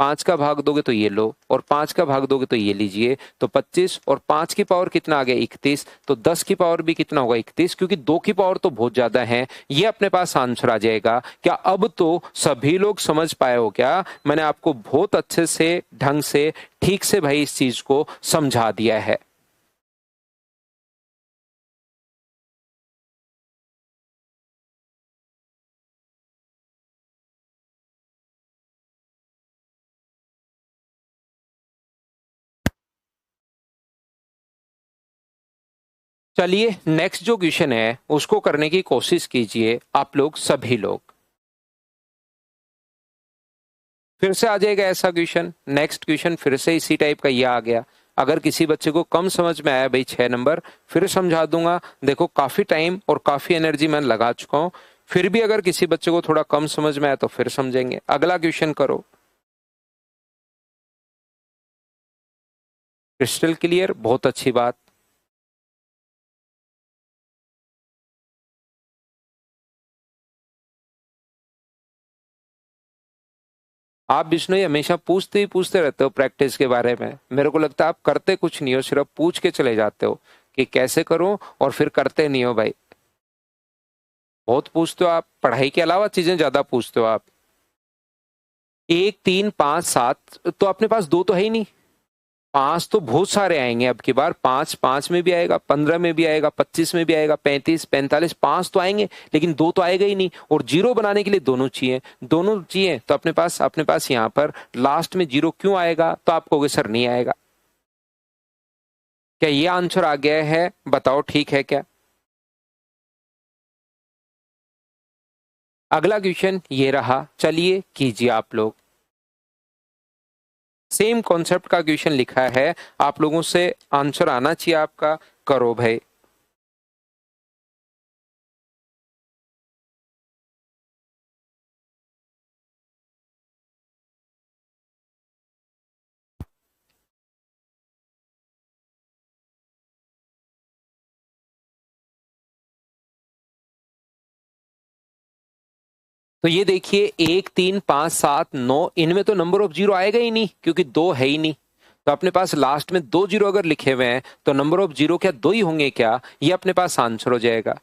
Speaker 1: 5 का भाग दोगे तो ये लो, और 5 का भाग दोगे तो ये लीजिए, तो 25, और 5 की पावर कितना आ गया? 31, तो 10 की पावर भी कितना होगा? 31, क्योंकि 2 की पावर तो बहुत ज्यादा है, ये अपने पास आंसर आ जाएगा। क्या अब तो सभी लोग समझ पाए हो क्या? मैंने आपको बहुत अच्छे से, ढंग से, ठीक से भाई इस चीज को समझा दिया है। चलिए नेक्स्ट जो क्वेश्चन है उसको करने की कोशिश कीजिए आप लोग सभी लोग। फिर से आ जाएगा ऐसा क्वेश्चन, नेक्स्ट क्वेश्चन फिर से इसी टाइप का ये आ गया। अगर किसी बच्चे को कम समझ में आया भाई 6 नंबर, फिर समझा दूंगा। देखो काफी टाइम और काफी एनर्जी मैं लगा चुका हूं, फिर भी अगर किसी बच्चे को थोड़ा कम समझ में आया तो फिर समझेंगे। अगला क्वेश्चन करो। क्रिस्टल क्लियर, बहुत अच्छी बात। आप विष्णु ये हमेशा पूछते ही पूछते रहते हो प्रैक्टिस के बारे में, मेरे को लगता है आप करते कुछ नहीं हो, सिर्फ पूछ के चले जाते हो कि कैसे करूं, और फिर करते नहीं हो भाई। बहुत पूछते हो आप, पढ़ाई के अलावा चीजें ज्यादा पूछते हो आप। 1 3 5 7, तो अपने पास 2 तो है ही नहीं, 5 तो बहुत सारे आएंगे अब की बार। 5 5 में भी आएगा, 15 में भी आएगा, 25 में भी आएगा, 35 45, 5 तो आएंगे, लेकिन 2 तो आएगा ही नहीं। और जीरो बनाने के लिए दोनों चाहिए, दोनों चाहिए। तो अपने पास यहाँ पर लास्ट में जीरो क्यों आएगा? तो आप कहोगे सर नहीं आएगा। क्या ये आंसर आ गया है? बताओ ठीक है क्या? अगला क्वेश्चन ये रहा, चलिए कीजिए आप लोग। सेम कॉन्सेप्ट का क्वेश्चन लिखा है, आप लोगों से आंसर आना चाहिए आपका। करो भाई। तो ये देखिए 1 3 5 7 9, इनमें तो नंबर ऑफ जीरो आएगा ही नहीं क्योंकि 2 है ही नहीं। तो अपने पास लास्ट में 2 जीरो अगर लिखे हुए हैं तो नंबर ऑफ जीरो क्या 2 ही होंगे क्या? ये अपने पास आंसर हो जाएगा।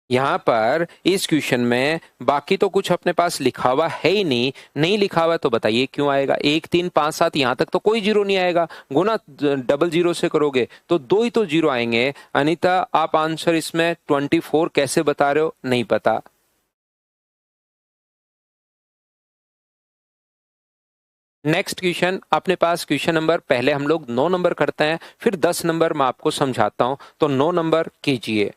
Speaker 1: यहां पर इस क्वेश्चन में बाकी तो कुछ अपने पास लिखा हुआ है ही नहीं। नहीं लिखा हुआ तो बताइए क्यों आएगा? 1 3 5 7 यहां तक तो कोई जीरो नहीं आएगा। गुना डबल जीरो से करोगे तो 2 ही तो जीरो आएंगे। अनीता आप आंसर इसमें 24 कैसे बता रहे हो? नहीं पता। नेक्स्ट क्वेश्चन अपने पास क्वेश्चन नंबर, पहले हम लोग 9 नंबर करते हैं, फिर 10 नंबर मैं आपको समझाता हूं। तो 9 नंबर कीजिए।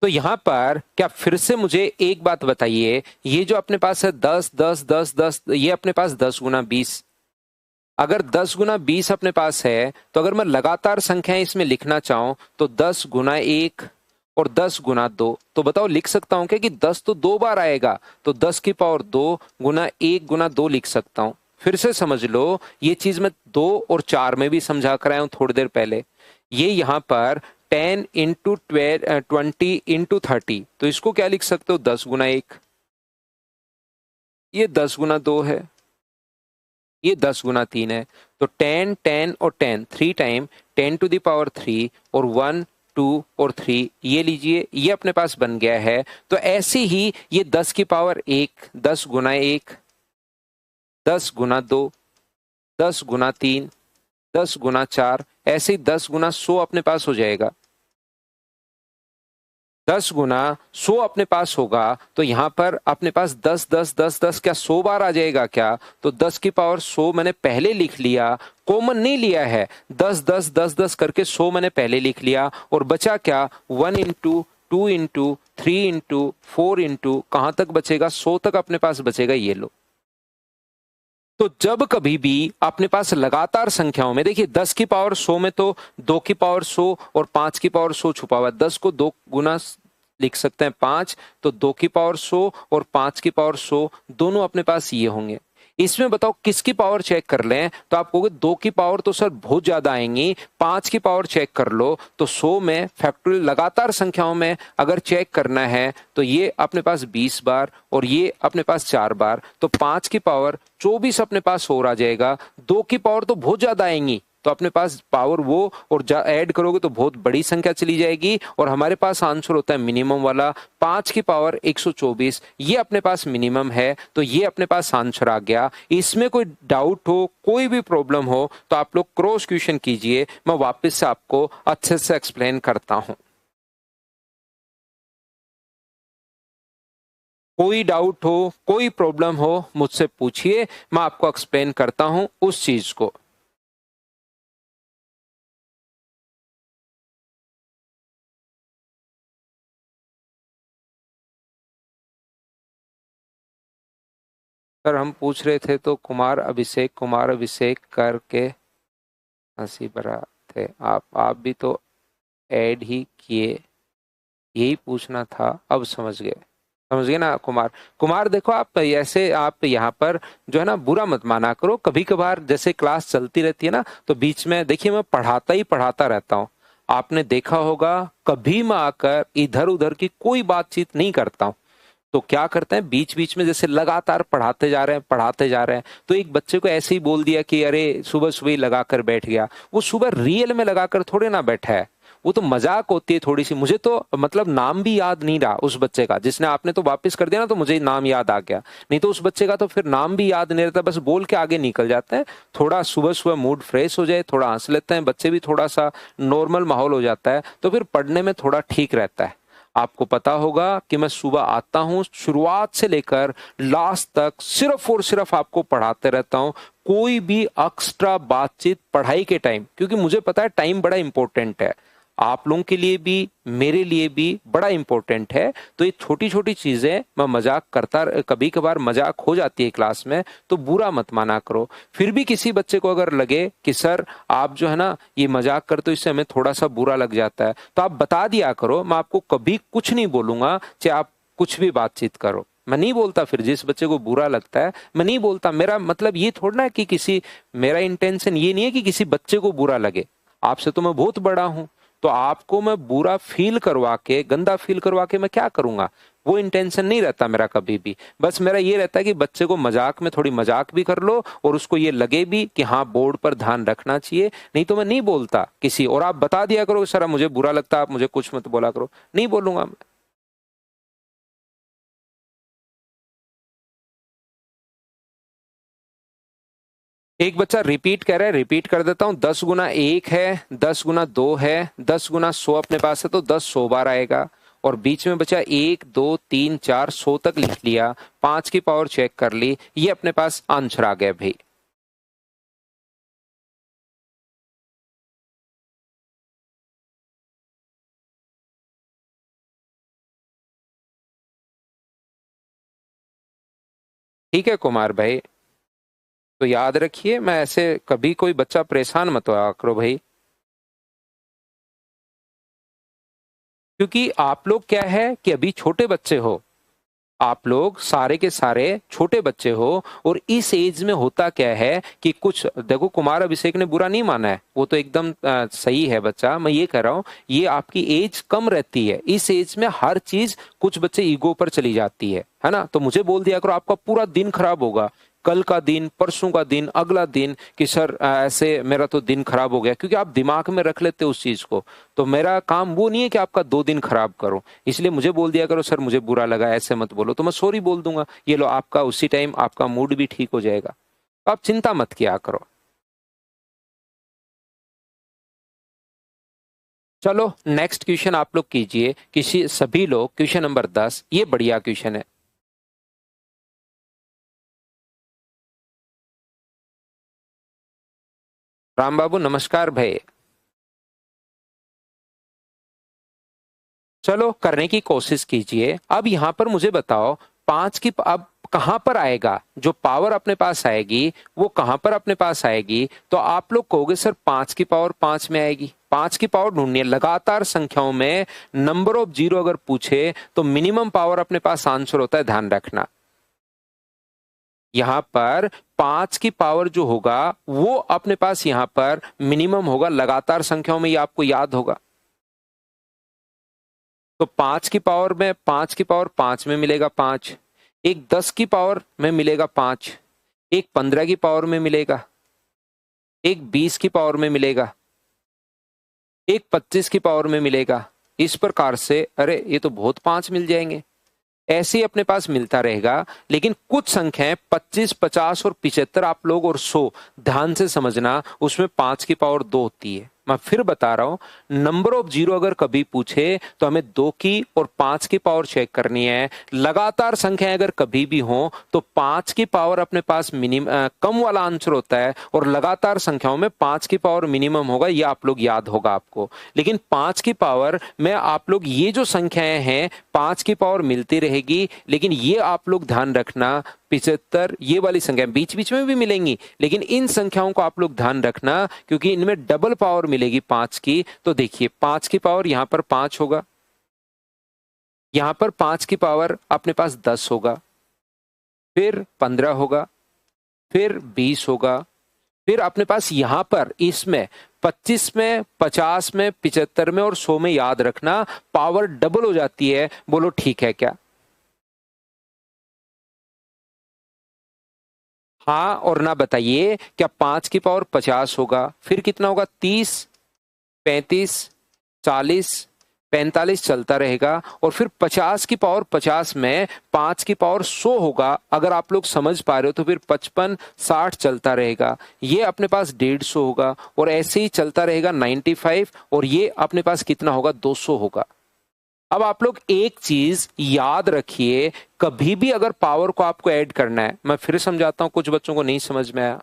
Speaker 1: तो यहां पर क्या फिर से मुझे एक बात बताइए, ये जो अपने पास है 10 10 10 10, ये अपने पास 10 गुना 20। अगर 10 गुना 20 अपने पास है तो अगर मैं लगातार संख्याएं इसमें लिखना चाहूं तो 10 गुना 1 और 10 गुना 2, तो बताओ लिख सकता हूं क्या कि 10 तो 2 बार आएगा? तो 10 की पावर 2 गुना 1 गुना 2 लिख सकता हूं। फिर से समझ लो, ये चीज मैं 2 और 4 में भी समझा कर आया हूं थोड़ी देर पहले। ये यहां पर 10 इंटू 20 इंटू 30, तो इसको क्या लिख सकते हो? 10 गुना 1। ये 10 गुना 2 है, ये 10 गुना 3 है। तो 10 10 और 10 3 टाइम 10 टू द पावर 3 और 1 2 और 3, ये लीजिए, ये अपने पास बन गया है। तो ऐसे ही ये 10 की पावर 1, 10 गुना 1, 10 गुना 2, 10 गुना 3, 10 गुना 4, ऐसे ही 10 गुना 100 अपने पास हो जाएगा। 10 गुना 100 अपने पास होगा तो यहां पर अपने पास 10 10 10 10 क्या 100 बार आ जाएगा क्या? तो 10 की पावर 100 मैंने पहले लिख लिया, कॉमन नहीं लिया है। 10 10 10 10 करके 100 मैंने पहले लिख लिया, और बचा क्या? 1 इंटू 2 इंटू 3 इंटू 4 इंटू, कहां तक बचेगा? 100 तक अपने पास बचेगा। ये लो। तो जब कभी भी अपने पास लगातार संख्याओं में, देखिए 10 की पावर 100 में तो 2 की पावर 100 और 5 की पावर 100 छुपा हुआ है। 10 को 2 गुना लिख सकते हैं 5, तो 2 की पावर 100 और 5 की पावर 100 दोनों अपने पास ये होंगे। इसमें बताओ किसकी पावर चेक कर लें? तो आप कहोगे 2 की पावर तो सर बहुत ज्यादा आएंगी, 5 की पावर चेक कर लो। तो 100 में फैक्टोरियल लगातार संख्याओं में अगर चेक करना है तो ये अपने पास 20 बार और ये अपने पास 4 बार, तो 5 की पावर 24 अपने पास और आ जाएगा। 2 की पावर तो बहुत ज्यादा आएंगी, तो अपने पास पावर वो और ऐड करोगे तो बहुत बड़ी संख्या चली जाएगी, और हमारे पास आंसर होता है मिनिमम वाला 5 की पावर 124। ये अपने पास मिनिमम है, तो ये अपने पास आंसर आ गया। इसमें कोई डाउट हो, कोई भी प्रॉब्लम हो तो आप लोग क्रॉस क्वेश्चन कीजिए, मैं वापस से आपको अच्छे से एक्सप्लेन करता हूं। कोई डाउट हो, कोई प्रॉब्लम हो, मुझसे पूछिए, मैं आपको एक्सप्लेन करता हूं उस चीज को। सर हम पूछ रहे थे तो कुमार अभिषेक करके हंसी भरा थे। आप भी तो ऐड ही किए, यही पूछना था। अब समझ गए ना कुमार? कुमार देखो, आप ऐसे आप यहाँ पर जो है ना बुरा मत माना करो। कभी कभार जैसे क्लास चलती रहती है ना, तो बीच में देखिए मैं पढ़ाता ही पढ़ाता रहता हूँ। आपने देखा होगा कभी मैं आकर इधर उधर की कोई बातचीत नहीं करता हूँ। तो क्या करते हैं, बीच बीच में जैसे लगातार पढ़ाते जा रहे हैं, तो एक बच्चे को ऐसे ही बोल दिया कि अरे सुबह सुबह ही लगाकर बैठ गया। वो सुबह रियल में लगाकर थोड़े ना बैठा है, वो तो मजाक होती है थोड़ी सी। मुझे तो मतलब नाम भी याद नहीं रहा उस बच्चे का, जिसने आपने तो वापस कर दिया ना तो मुझे नाम याद आ गया, नहीं तो उस बच्चे का तो फिर नाम भी याद नहीं रहता, बस बोल के आगे निकल जाते हैं। थोड़ा सुबह सुबह मूड फ्रेश हो जाए, थोड़ा हंस लेते हैं बच्चे भी, थोड़ा सा नॉर्मल माहौल हो जाता है, तो फिर पढ़ने में थोड़ा ठीक रहता है। आपको पता होगा कि मैं सुबह आता हूं, शुरुआत से लेकर लास्ट तक सिर्फ और सिर्फ आपको पढ़ाते रहता हूं। कोई भी एक्स्ट्रा बातचीत पढ़ाई के टाइम, क्योंकि मुझे पता है टाइम बड़ा इंपॉर्टेंट है, आप लोगों के लिए भी मेरे लिए भी बड़ा इंपॉर्टेंट है। तो ये छोटी छोटी चीजें मैं मजाक करता, कभी कभार मजाक हो जाती है क्लास में, तो बुरा मत माना करो। फिर भी किसी बच्चे को अगर लगे कि सर आप जो है ना ये मजाक करते हो, इससे हमें थोड़ा सा बुरा लग जाता है, तो आप बता दिया करो, मैं आपको कभी कुछ नहीं बोलूंगा, चाहे आप कुछ भी बातचीत करो। मैं नहीं बोलता, फिर जिस बच्चे को बुरा लगता है मैं नहीं बोलता। मेरा मतलब ये थोड़ा ना कि किसी, मेरा इंटेंशन ये नहीं है कि किसी बच्चे को बुरा लगे। आपसे तो मैं बहुत बड़ा हूं, तो आपको मैं बुरा फील करवा के, गंदा फील करवा के मैं क्या करूंगा? वो इंटेंशन नहीं रहता मेरा कभी भी। बस मेरा ये रहता है कि बच्चे को मजाक में थोड़ी मजाक भी कर लो और उसको ये लगे भी कि हाँ बोर्ड पर ध्यान रखना चाहिए। नहीं तो मैं नहीं बोलता किसी, और आप बता दिया करो सर मुझे बुरा लगता है, आप मुझे कुछ मत बोला करो, नहीं बोलूंगा मैं। एक बच्चा रिपीट कह रहा है, रिपीट कर देता हूं। 10 गुना 1 है, 10 गुना 2 है, 10 गुना 100 अपने पास है तो 10 100 बार आएगा। और बीच में बचा 1 2 3 4 100 तक लिख लिया, 5 की पावर चेक कर ली, ये अपने पास आंसर आ गया भाई। ठीक है कुमार भाई, तो याद रखिए, मैं ऐसे कभी कोई बच्चा परेशान मत हुआ करो भाई, क्योंकि आप लोग क्या है कि अभी छोटे बच्चे हो, आप लोग सारे के सारे छोटे बच्चे हो। और इस एज में होता क्या है कि कुछ देखो, कुमार अभिषेक ने बुरा नहीं माना है, वो तो एकदम सही है बच्चा। मैं ये कह रहा हूं ये आपकी एज कम रहती है, इस एज में हर चीज कुछ बच्चे ईगो पर चली जाती है ना। तो मुझे बोल दिया करो, आपका पूरा दिन खराब होगा, कल का दिन, परसों का दिन, अगला दिन, कि सर ऐसे मेरा तो दिन खराब हो गया, क्योंकि आप दिमाग में रख लेते हो उस चीज को। तो मेरा काम वो नहीं है कि आपका 2 दिन खराब करो, इसलिए मुझे बोल दिया करो सर मुझे बुरा लगा, ऐसे मत बोलो, तो मैं सॉरी बोल दूंगा, ये लो आपका उसी टाइम आपका मूड भी ठीक हो जाएगा। तो आप चिंता मत किया करो। चलो नेक्स्ट क्वेश्चन आप लोग कीजिए, किसी सभी लोग, क्वेश्चन नंबर 10, ये बढ़िया क्वेश्चन है। राम बाबू नमस्कार भाई। चलो करने की कोशिश कीजिए। अब यहां पर मुझे बताओ, 5 की अब कहां पर आएगा, जो पावर अपने पास आएगी वो कहां पर अपने पास आएगी? तो आप लोग कहोगे सर 5 की पावर 5 में आएगी। 5 की पावर ढूंढनी है लगातार संख्याओं में, नंबर ऑफ जीरो अगर पूछे तो मिनिमम पावर अपने पास आंसर होता है, ध्यान रखना। यहां पर 5 की पावर जो होगा वो अपने पास यहां पर मिनिमम होगा लगातार संख्याओं में, ये आपको याद होगा। तो 5 की पावर 5 में मिलेगा 5, एक 10 की पावर में मिलेगा 5, एक 15 की पावर में मिलेगा, एक 20 की पावर में मिलेगा, एक 25 की पावर में मिलेगा। इस प्रकार से, अरे ये तो बहुत 5 मिल जाएंगे, ऐसे ही अपने पास मिलता रहेगा। लेकिन कुछ संख्याएं 25, 50 और 75 आप लोग, और 100 ध्यान से समझना, उसमें 5 की पावर 2 होती है। मैं फिर बता रहा हूं, नंबर ऑफ जीरो अगर कभी पूछे तो हमें 2 की और 5 की पावर चेक करनी है। लगातार संख्याएं अगर कभी भी हो तो 5 की पावर अपने पास मिनिमम कम वाला आंसर होता है, और लगातार संख्याओं में 5 की पावर मिनिमम होगा, ये आप लोग याद होगा आपको। लेकिन 5 की पावर में आप लोग ये जो संख्याएं हैं 5 की पावर मिलती रहेगी, लेकिन ये आप लोग ध्यान रखना, 75 ये वाली संख्या बीच बीच में भी मिलेंगी, लेकिन इन संख्याओं को आप लोग ध्यान रखना, क्योंकि इनमें डबल पावर मिलेगी 5 की। तो देखिए 5 की पावर यहां पर 5 होगा, यहां पर 5 की पावर अपने पास 10 होगा, फिर 15 होगा, फिर 20 होगा, फिर अपने पास यहां पर इसमें 25 में, 50 में, 75 में और 100 में, याद रखना पावर डबल हो जाती है। बोलो ठीक है क्या? हाँ और ना बताइए, क्या 5 की पावर 50 होगा, फिर कितना होगा? 30, 35, 40, 45 चलता रहेगा और फिर 50 की पावर 50 में 5 की पावर 100 होगा। अगर आप लोग समझ पा रहे हो तो फिर 55, 60 चलता रहेगा, ये अपने पास 150 होगा और ऐसे ही चलता रहेगा 95 और ये अपने पास कितना होगा 200 होगा। अब आप लोग एक चीज याद रखिए, कभी भी अगर पावर को आपको ऐड करना है, मैं फिर समझाता हूं, कुछ बच्चों को नहीं समझ में आया।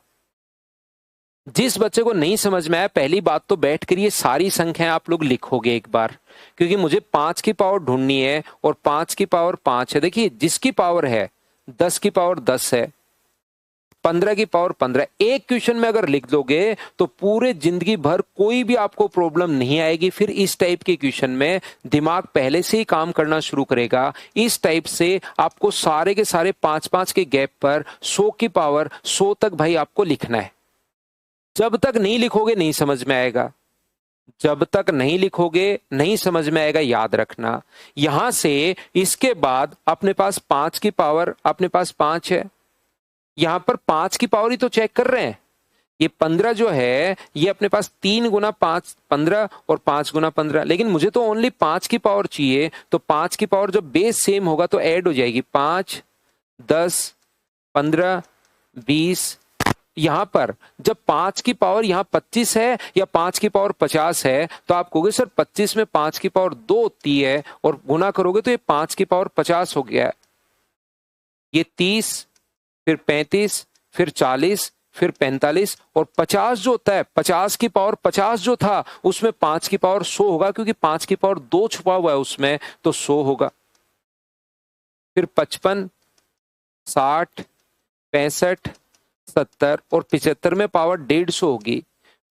Speaker 1: जिस बच्चे को नहीं समझ में आया, पहली बात तो बैठ कर ये सारी संख्याएं आप लोग लिखोगे एक बार, क्योंकि मुझे 5 की पावर ढूंढनी है और 5 की पावर 5 है। देखिए जिसकी पावर है 10 की पावर 10 है, 15 की पावर 15, एक क्वेश्चन में अगर लिख दोगे तो पूरे जिंदगी भर कोई भी आपको प्रॉब्लम नहीं आएगी। फिर इस टाइप के क्वेश्चन में दिमाग पहले से ही काम करना शुरू करेगा। इस टाइप से आपको सारे के सारे 5-5 के गैप पर 100 की पावर 100 तक भाई आपको लिखना है। जब तक नहीं लिखोगे नहीं समझ में आएगा, जब तक नहीं लिखोगे नहीं समझ में आएगा, याद रखना। यहां से इसके बाद अपने पास 5 की पावर अपने पास 5 है, यहां पर 5 की पावर ही तो चेक कर रहे हैं। ये 15 जो है ये अपने पास 3 गुना 5 15 और 5 गुना 15, लेकिन मुझे तो ओनली 5 की पावर चाहिए। तो 5 की पावर जब बेस सेम होगा तो ऐड हो जाएगी, 5, 10, 15, 20। यहां पर जब 5 की पावर यहां 25 है या 5 की पावर 50 है तो आप कहोगे सर 25 में 5 की पावर 2 होती है और गुना करोगे तो ये 5 की पावर 50 हो गया है। ये 30, फिर 35, फिर 40, फिर 45 और 50 जो होता है, 50 की पावर 50 जो था उसमें 5 की पावर 100 होगा, क्योंकि 5 की पावर 2 छुपा हुआ है उसमें, तो 100 होगा। फिर 55, 60, 65, 70 और 75 में पावर 150 होगी।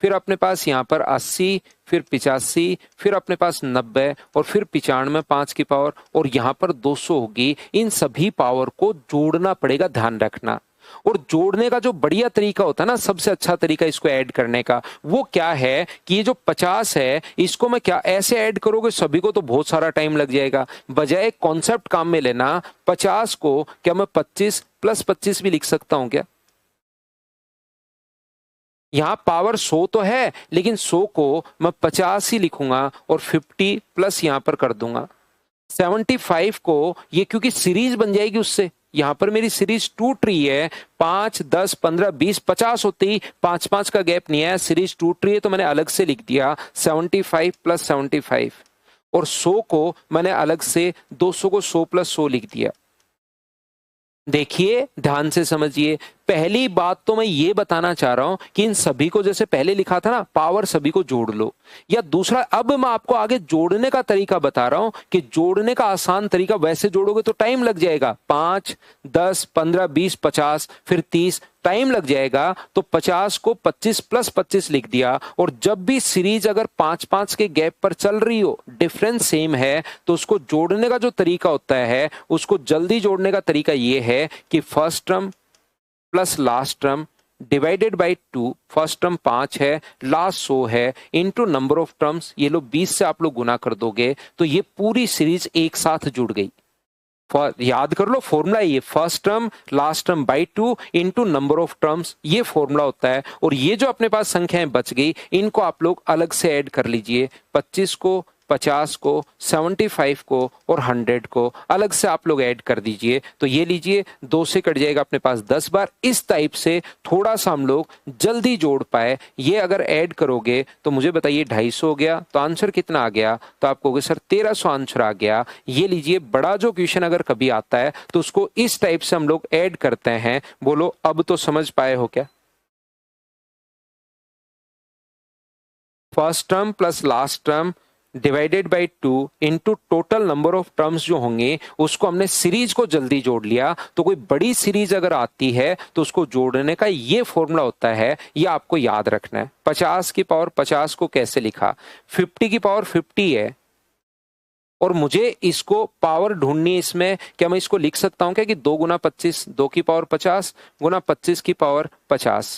Speaker 1: फिर अपने पास यहाँ पर 80, फिर 85, फिर अपने पास 90 और फिर 95 5 की पावर और यहाँ पर 200 होगी। इन सभी पावर को जोड़ना पड़ेगा, ध्यान रखना। और जोड़ने का जो बढ़िया तरीका होता है ना, सबसे अच्छा तरीका इसको ऐड करने का, वो क्या है कि ये जो 50 है इसको मैं क्या ऐसे ऐड करोगे सभी को तो बहुत सारा टाइम लग जाएगा। बजाय कॉन्सेप्ट काम में लेना, 50 को क्या मैं 25 + 25 भी लिख सकता हूं क्या? यहां पावर 100 तो है लेकिन 100 को मैं 50 ही लिखूंगा और 50 प्लस यहां पर कर दूंगा। 75 को ये क्योंकि सीरीज बन जाएगी उससे, यहां पर मेरी सीरीज टूट रही है, 5, 10, 15, 20, 50 होती, 5-5 का गैप नहीं है, सीरीज टूट रही है तो मैंने अलग से लिख दिया 75 + 75 और 100 को मैंने अलग से 200 को 100 + 100 लिख दिया। देखिए ध्यान से समझिए, पहली बात तो मैं ये बताना चाह रहा हूं कि इन सभी को जैसे पहले लिखा था ना, पावर सभी को जोड़ लो। या दूसरा, अब मैं आपको आगे जोड़ने का तरीका बता रहा हूं कि जोड़ने का आसान तरीका, वैसे जोड़ोगे तो टाइम लग जाएगा, 5, 10, 15, 20, 50, फिर 30, टाइम लग जाएगा। तो 50 को 25 + 25 लिख दिया और जब भी सीरीज अगर 5-5 के गैप पर चल रही हो, डिफरेंस सेम है, तो उसको जोड़ने का जो तरीका होता है, उसको जल्दी जोड़ने का तरीका ये है कि first term plus last term divided by 2, first term 5 है, लास्ट 100 है, इनटू नंबर ऑफ टर्म्स, ये लो 20 से आप लोग गुना कर दोगे तो ये पूरी सीरीज एक साथ जुड़ गई। याद कर लो फॉर्मूला, ये first term last term by 2 into number of terms, ये फॉर्मूला होता है। और ये जो अपने पास संख्याएं बच गई इनको आप लोग अलग से ऐड कर लीजिए, 25 को, 50 को, 75 को और 100 को अलग से आप लोग ऐड कर दीजिए। तो ये लीजिए 2 से कट जाएगा अपने पास 10 बार। इस टाइप से थोड़ा सा हम लोग जल्दी जोड़ पाए। ये अगर ऐड करोगे तो मुझे बताइए 250 हो गया, तो आंसर कितना आ गया? तो आप कहोगे सर 1300 आंसर आ गया। ये लीजिए, बड़ा जो क्वेश्चन अगर कभी आता है तो उसको इस टाइप से हम लोग ऐड करते हैं। बोलो अब तो समझ पाए हो क्या? First term plus last term divided by 2 into total number of terms जो होंगे, उसको हमने सीरीज को जल्दी जोड़ लिया। तो कोई बड़ी सीरीज अगर आती है तो उसको जोड़ने का ये फॉर्मूला होता है, ये आपको याद रखना है। 50 की पावर 50 को कैसे लिखा? 50 की पावर 50 है और मुझे इसको पावर ढूंढनी है इसमें। क्या मैं इसको लिख सकता हूं क्या कि 2 गुना 25, 2 की पावर 50 गुना 25 की पावर 50,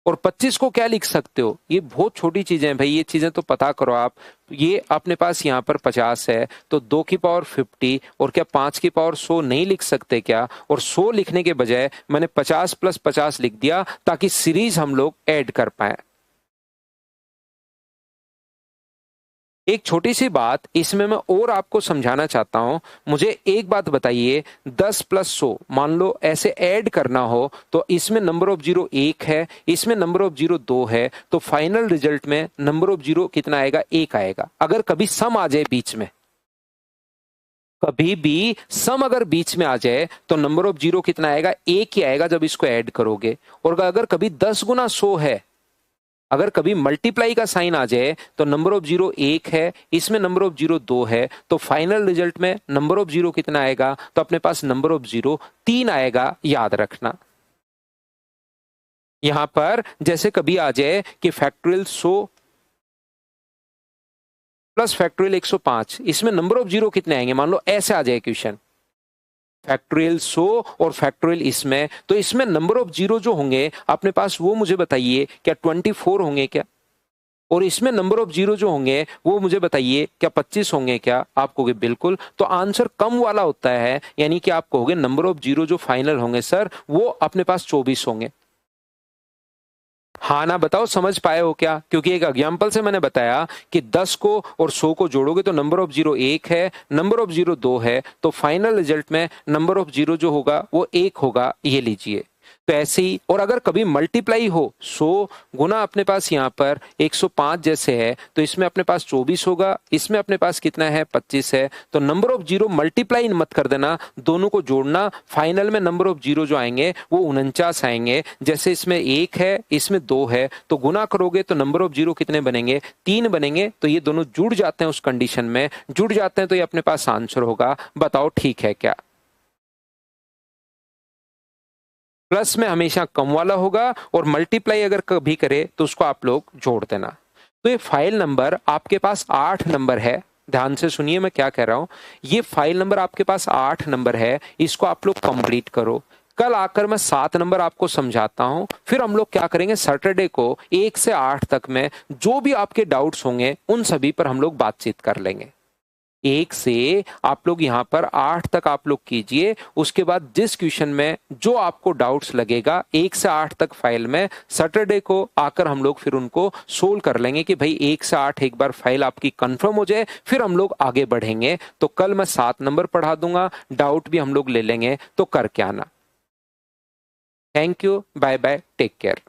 Speaker 1: और 25 को क्या लिख सकते हो? ये बहुत छोटी चीजें हैं भाई, ये चीजें तो पता करो आप। ये अपने पास यहाँ पर 50 है तो 2 की पावर 50 और क्या 5 की पावर 100 नहीं लिख सकते क्या? और 100 लिखने के बजाय मैंने 50 + 50 लिख दिया ताकि सीरीज हम लोग ऐड कर पाए। एक छोटी सी बात इसमें मैं और आपको समझाना चाहता हूं। मुझे एक बात बताइए, 10 प्लस 100 मान लो ऐसे ऐड करना हो तो इसमें नंबर ऑफ जीरो 1 है, इसमें नंबर ऑफ जीरो 2 है, तो फाइनल रिजल्ट में नंबर ऑफ जीरो कितना आएगा? 1 आएगा। अगर कभी सम आ जाए बीच में, कभी भी सम अगर बीच में आ जाए तो नंबर ऑफ जीरो कितना आएगा? 1 ही आएगा जब इसको ऐड करोगे। और अगर कभी 10 गुना 100 है, अगर कभी मल्टीप्लाई का साइन आ जाए तो नंबर ऑफ जीरो 1 है, इसमें नंबर ऑफ जीरो 2 है, तो फाइनल रिजल्ट में नंबर ऑफ जीरो कितना आएगा? तो अपने पास नंबर ऑफ जीरो 3 आएगा, याद रखना। यहां पर जैसे कभी आ जाए कि फैक्टोरियल 100 प्लस फैक्टोरियल 105, इसमें नंबर ऑफ जीरो कितने आएंगे? मान लो ऐसे आ जाए क्वेश्चन, फैक्टोरियल 100 और फैक्टोरियल इसमें, तो इसमें नंबर ऑफ जीरो जो होंगे अपने पास वो मुझे बताइए, क्या 24 होंगे क्या? और इसमें नंबर ऑफ जीरो जो होंगे वो मुझे बताइए, क्या 25 होंगे क्या? आप कहोगे बिल्कुल। तो आंसर कम वाला होता है, यानी कि आप कहोगे नंबर ऑफ जीरो जो फाइनल होंगे सर वो अपने पास 24 होंगे। हाँ ना बताओ, समझ पाए हो क्या? क्योंकि एक एग्जाम्पल से मैंने बताया कि 10 को और 100 को जोड़ोगे तो नंबर ऑफ जीरो 1 है, नंबर ऑफ जीरो 2 है, तो फाइनल रिजल्ट में नंबर ऑफ जीरो जो होगा वो 1 होगा, ये लीजिए। तो ऐसे ही, और अगर कभी मल्टीप्लाई हो 100 गुना अपने पास यहाँ पर 105 जैसे है, तो इसमें अपने पास 24 होगा, इसमें अपने पास कितना है? 25 है। तो नंबर ऑफ जीरो मल्टीप्लाई मत कर देना, दोनों को जोड़ना, फाइनल में नंबर ऑफ जीरो जो आएंगे वो 49 आएंगे। जैसे इसमें 1 है, इसमें 2 है, तो गुना करोगे तो नंबर ऑफ जीरो कितने बनेंगे? 3 बनेंगे। तो ये दोनों जुड़ जाते हैं, उस कंडीशन में जुड़ जाते हैं, तो ये अपने पास आंसर होगा। बताओ ठीक है क्या? प्लस में हमेशा कम वाला होगा, और मल्टीप्लाई अगर कभी करे तो उसको आप लोग जोड़ देना। तो ये फाइल नंबर आपके पास 8 नंबर है। ध्यान से सुनिए मैं क्या कह रहा हूं। ये फाइल नंबर आपके पास 8 नंबर है, इसको आप लोग कंप्लीट करो। कल आकर मैं 7 नंबर आपको समझाता हूं। फिर हम लोग क्या करेंगे, सैटरडे को 1 से 8 तक में जो भी आपके डाउट्स होंगे उन सभी पर हम लोग बातचीत कर लेंगे। 1 से आप लोग यहाँ पर 8 तक आप लोग कीजिए। उसके बाद जिस क्वेश्चन में जो आपको डाउट्स लगेगा 1 से 8 तक फाइल में, सैटरडे को आकर हम लोग फिर उनको सोल्व कर लेंगे कि भाई 1 से 8 एक बार फाइल आपकी कंफर्म हो जाए, फिर हम लोग आगे बढ़ेंगे। तो कल मैं 7 नंबर पढ़ा दूंगा, डाउट भी हम लोग ले लेंगे, तो करके आना। Thank you, bye bye, take care.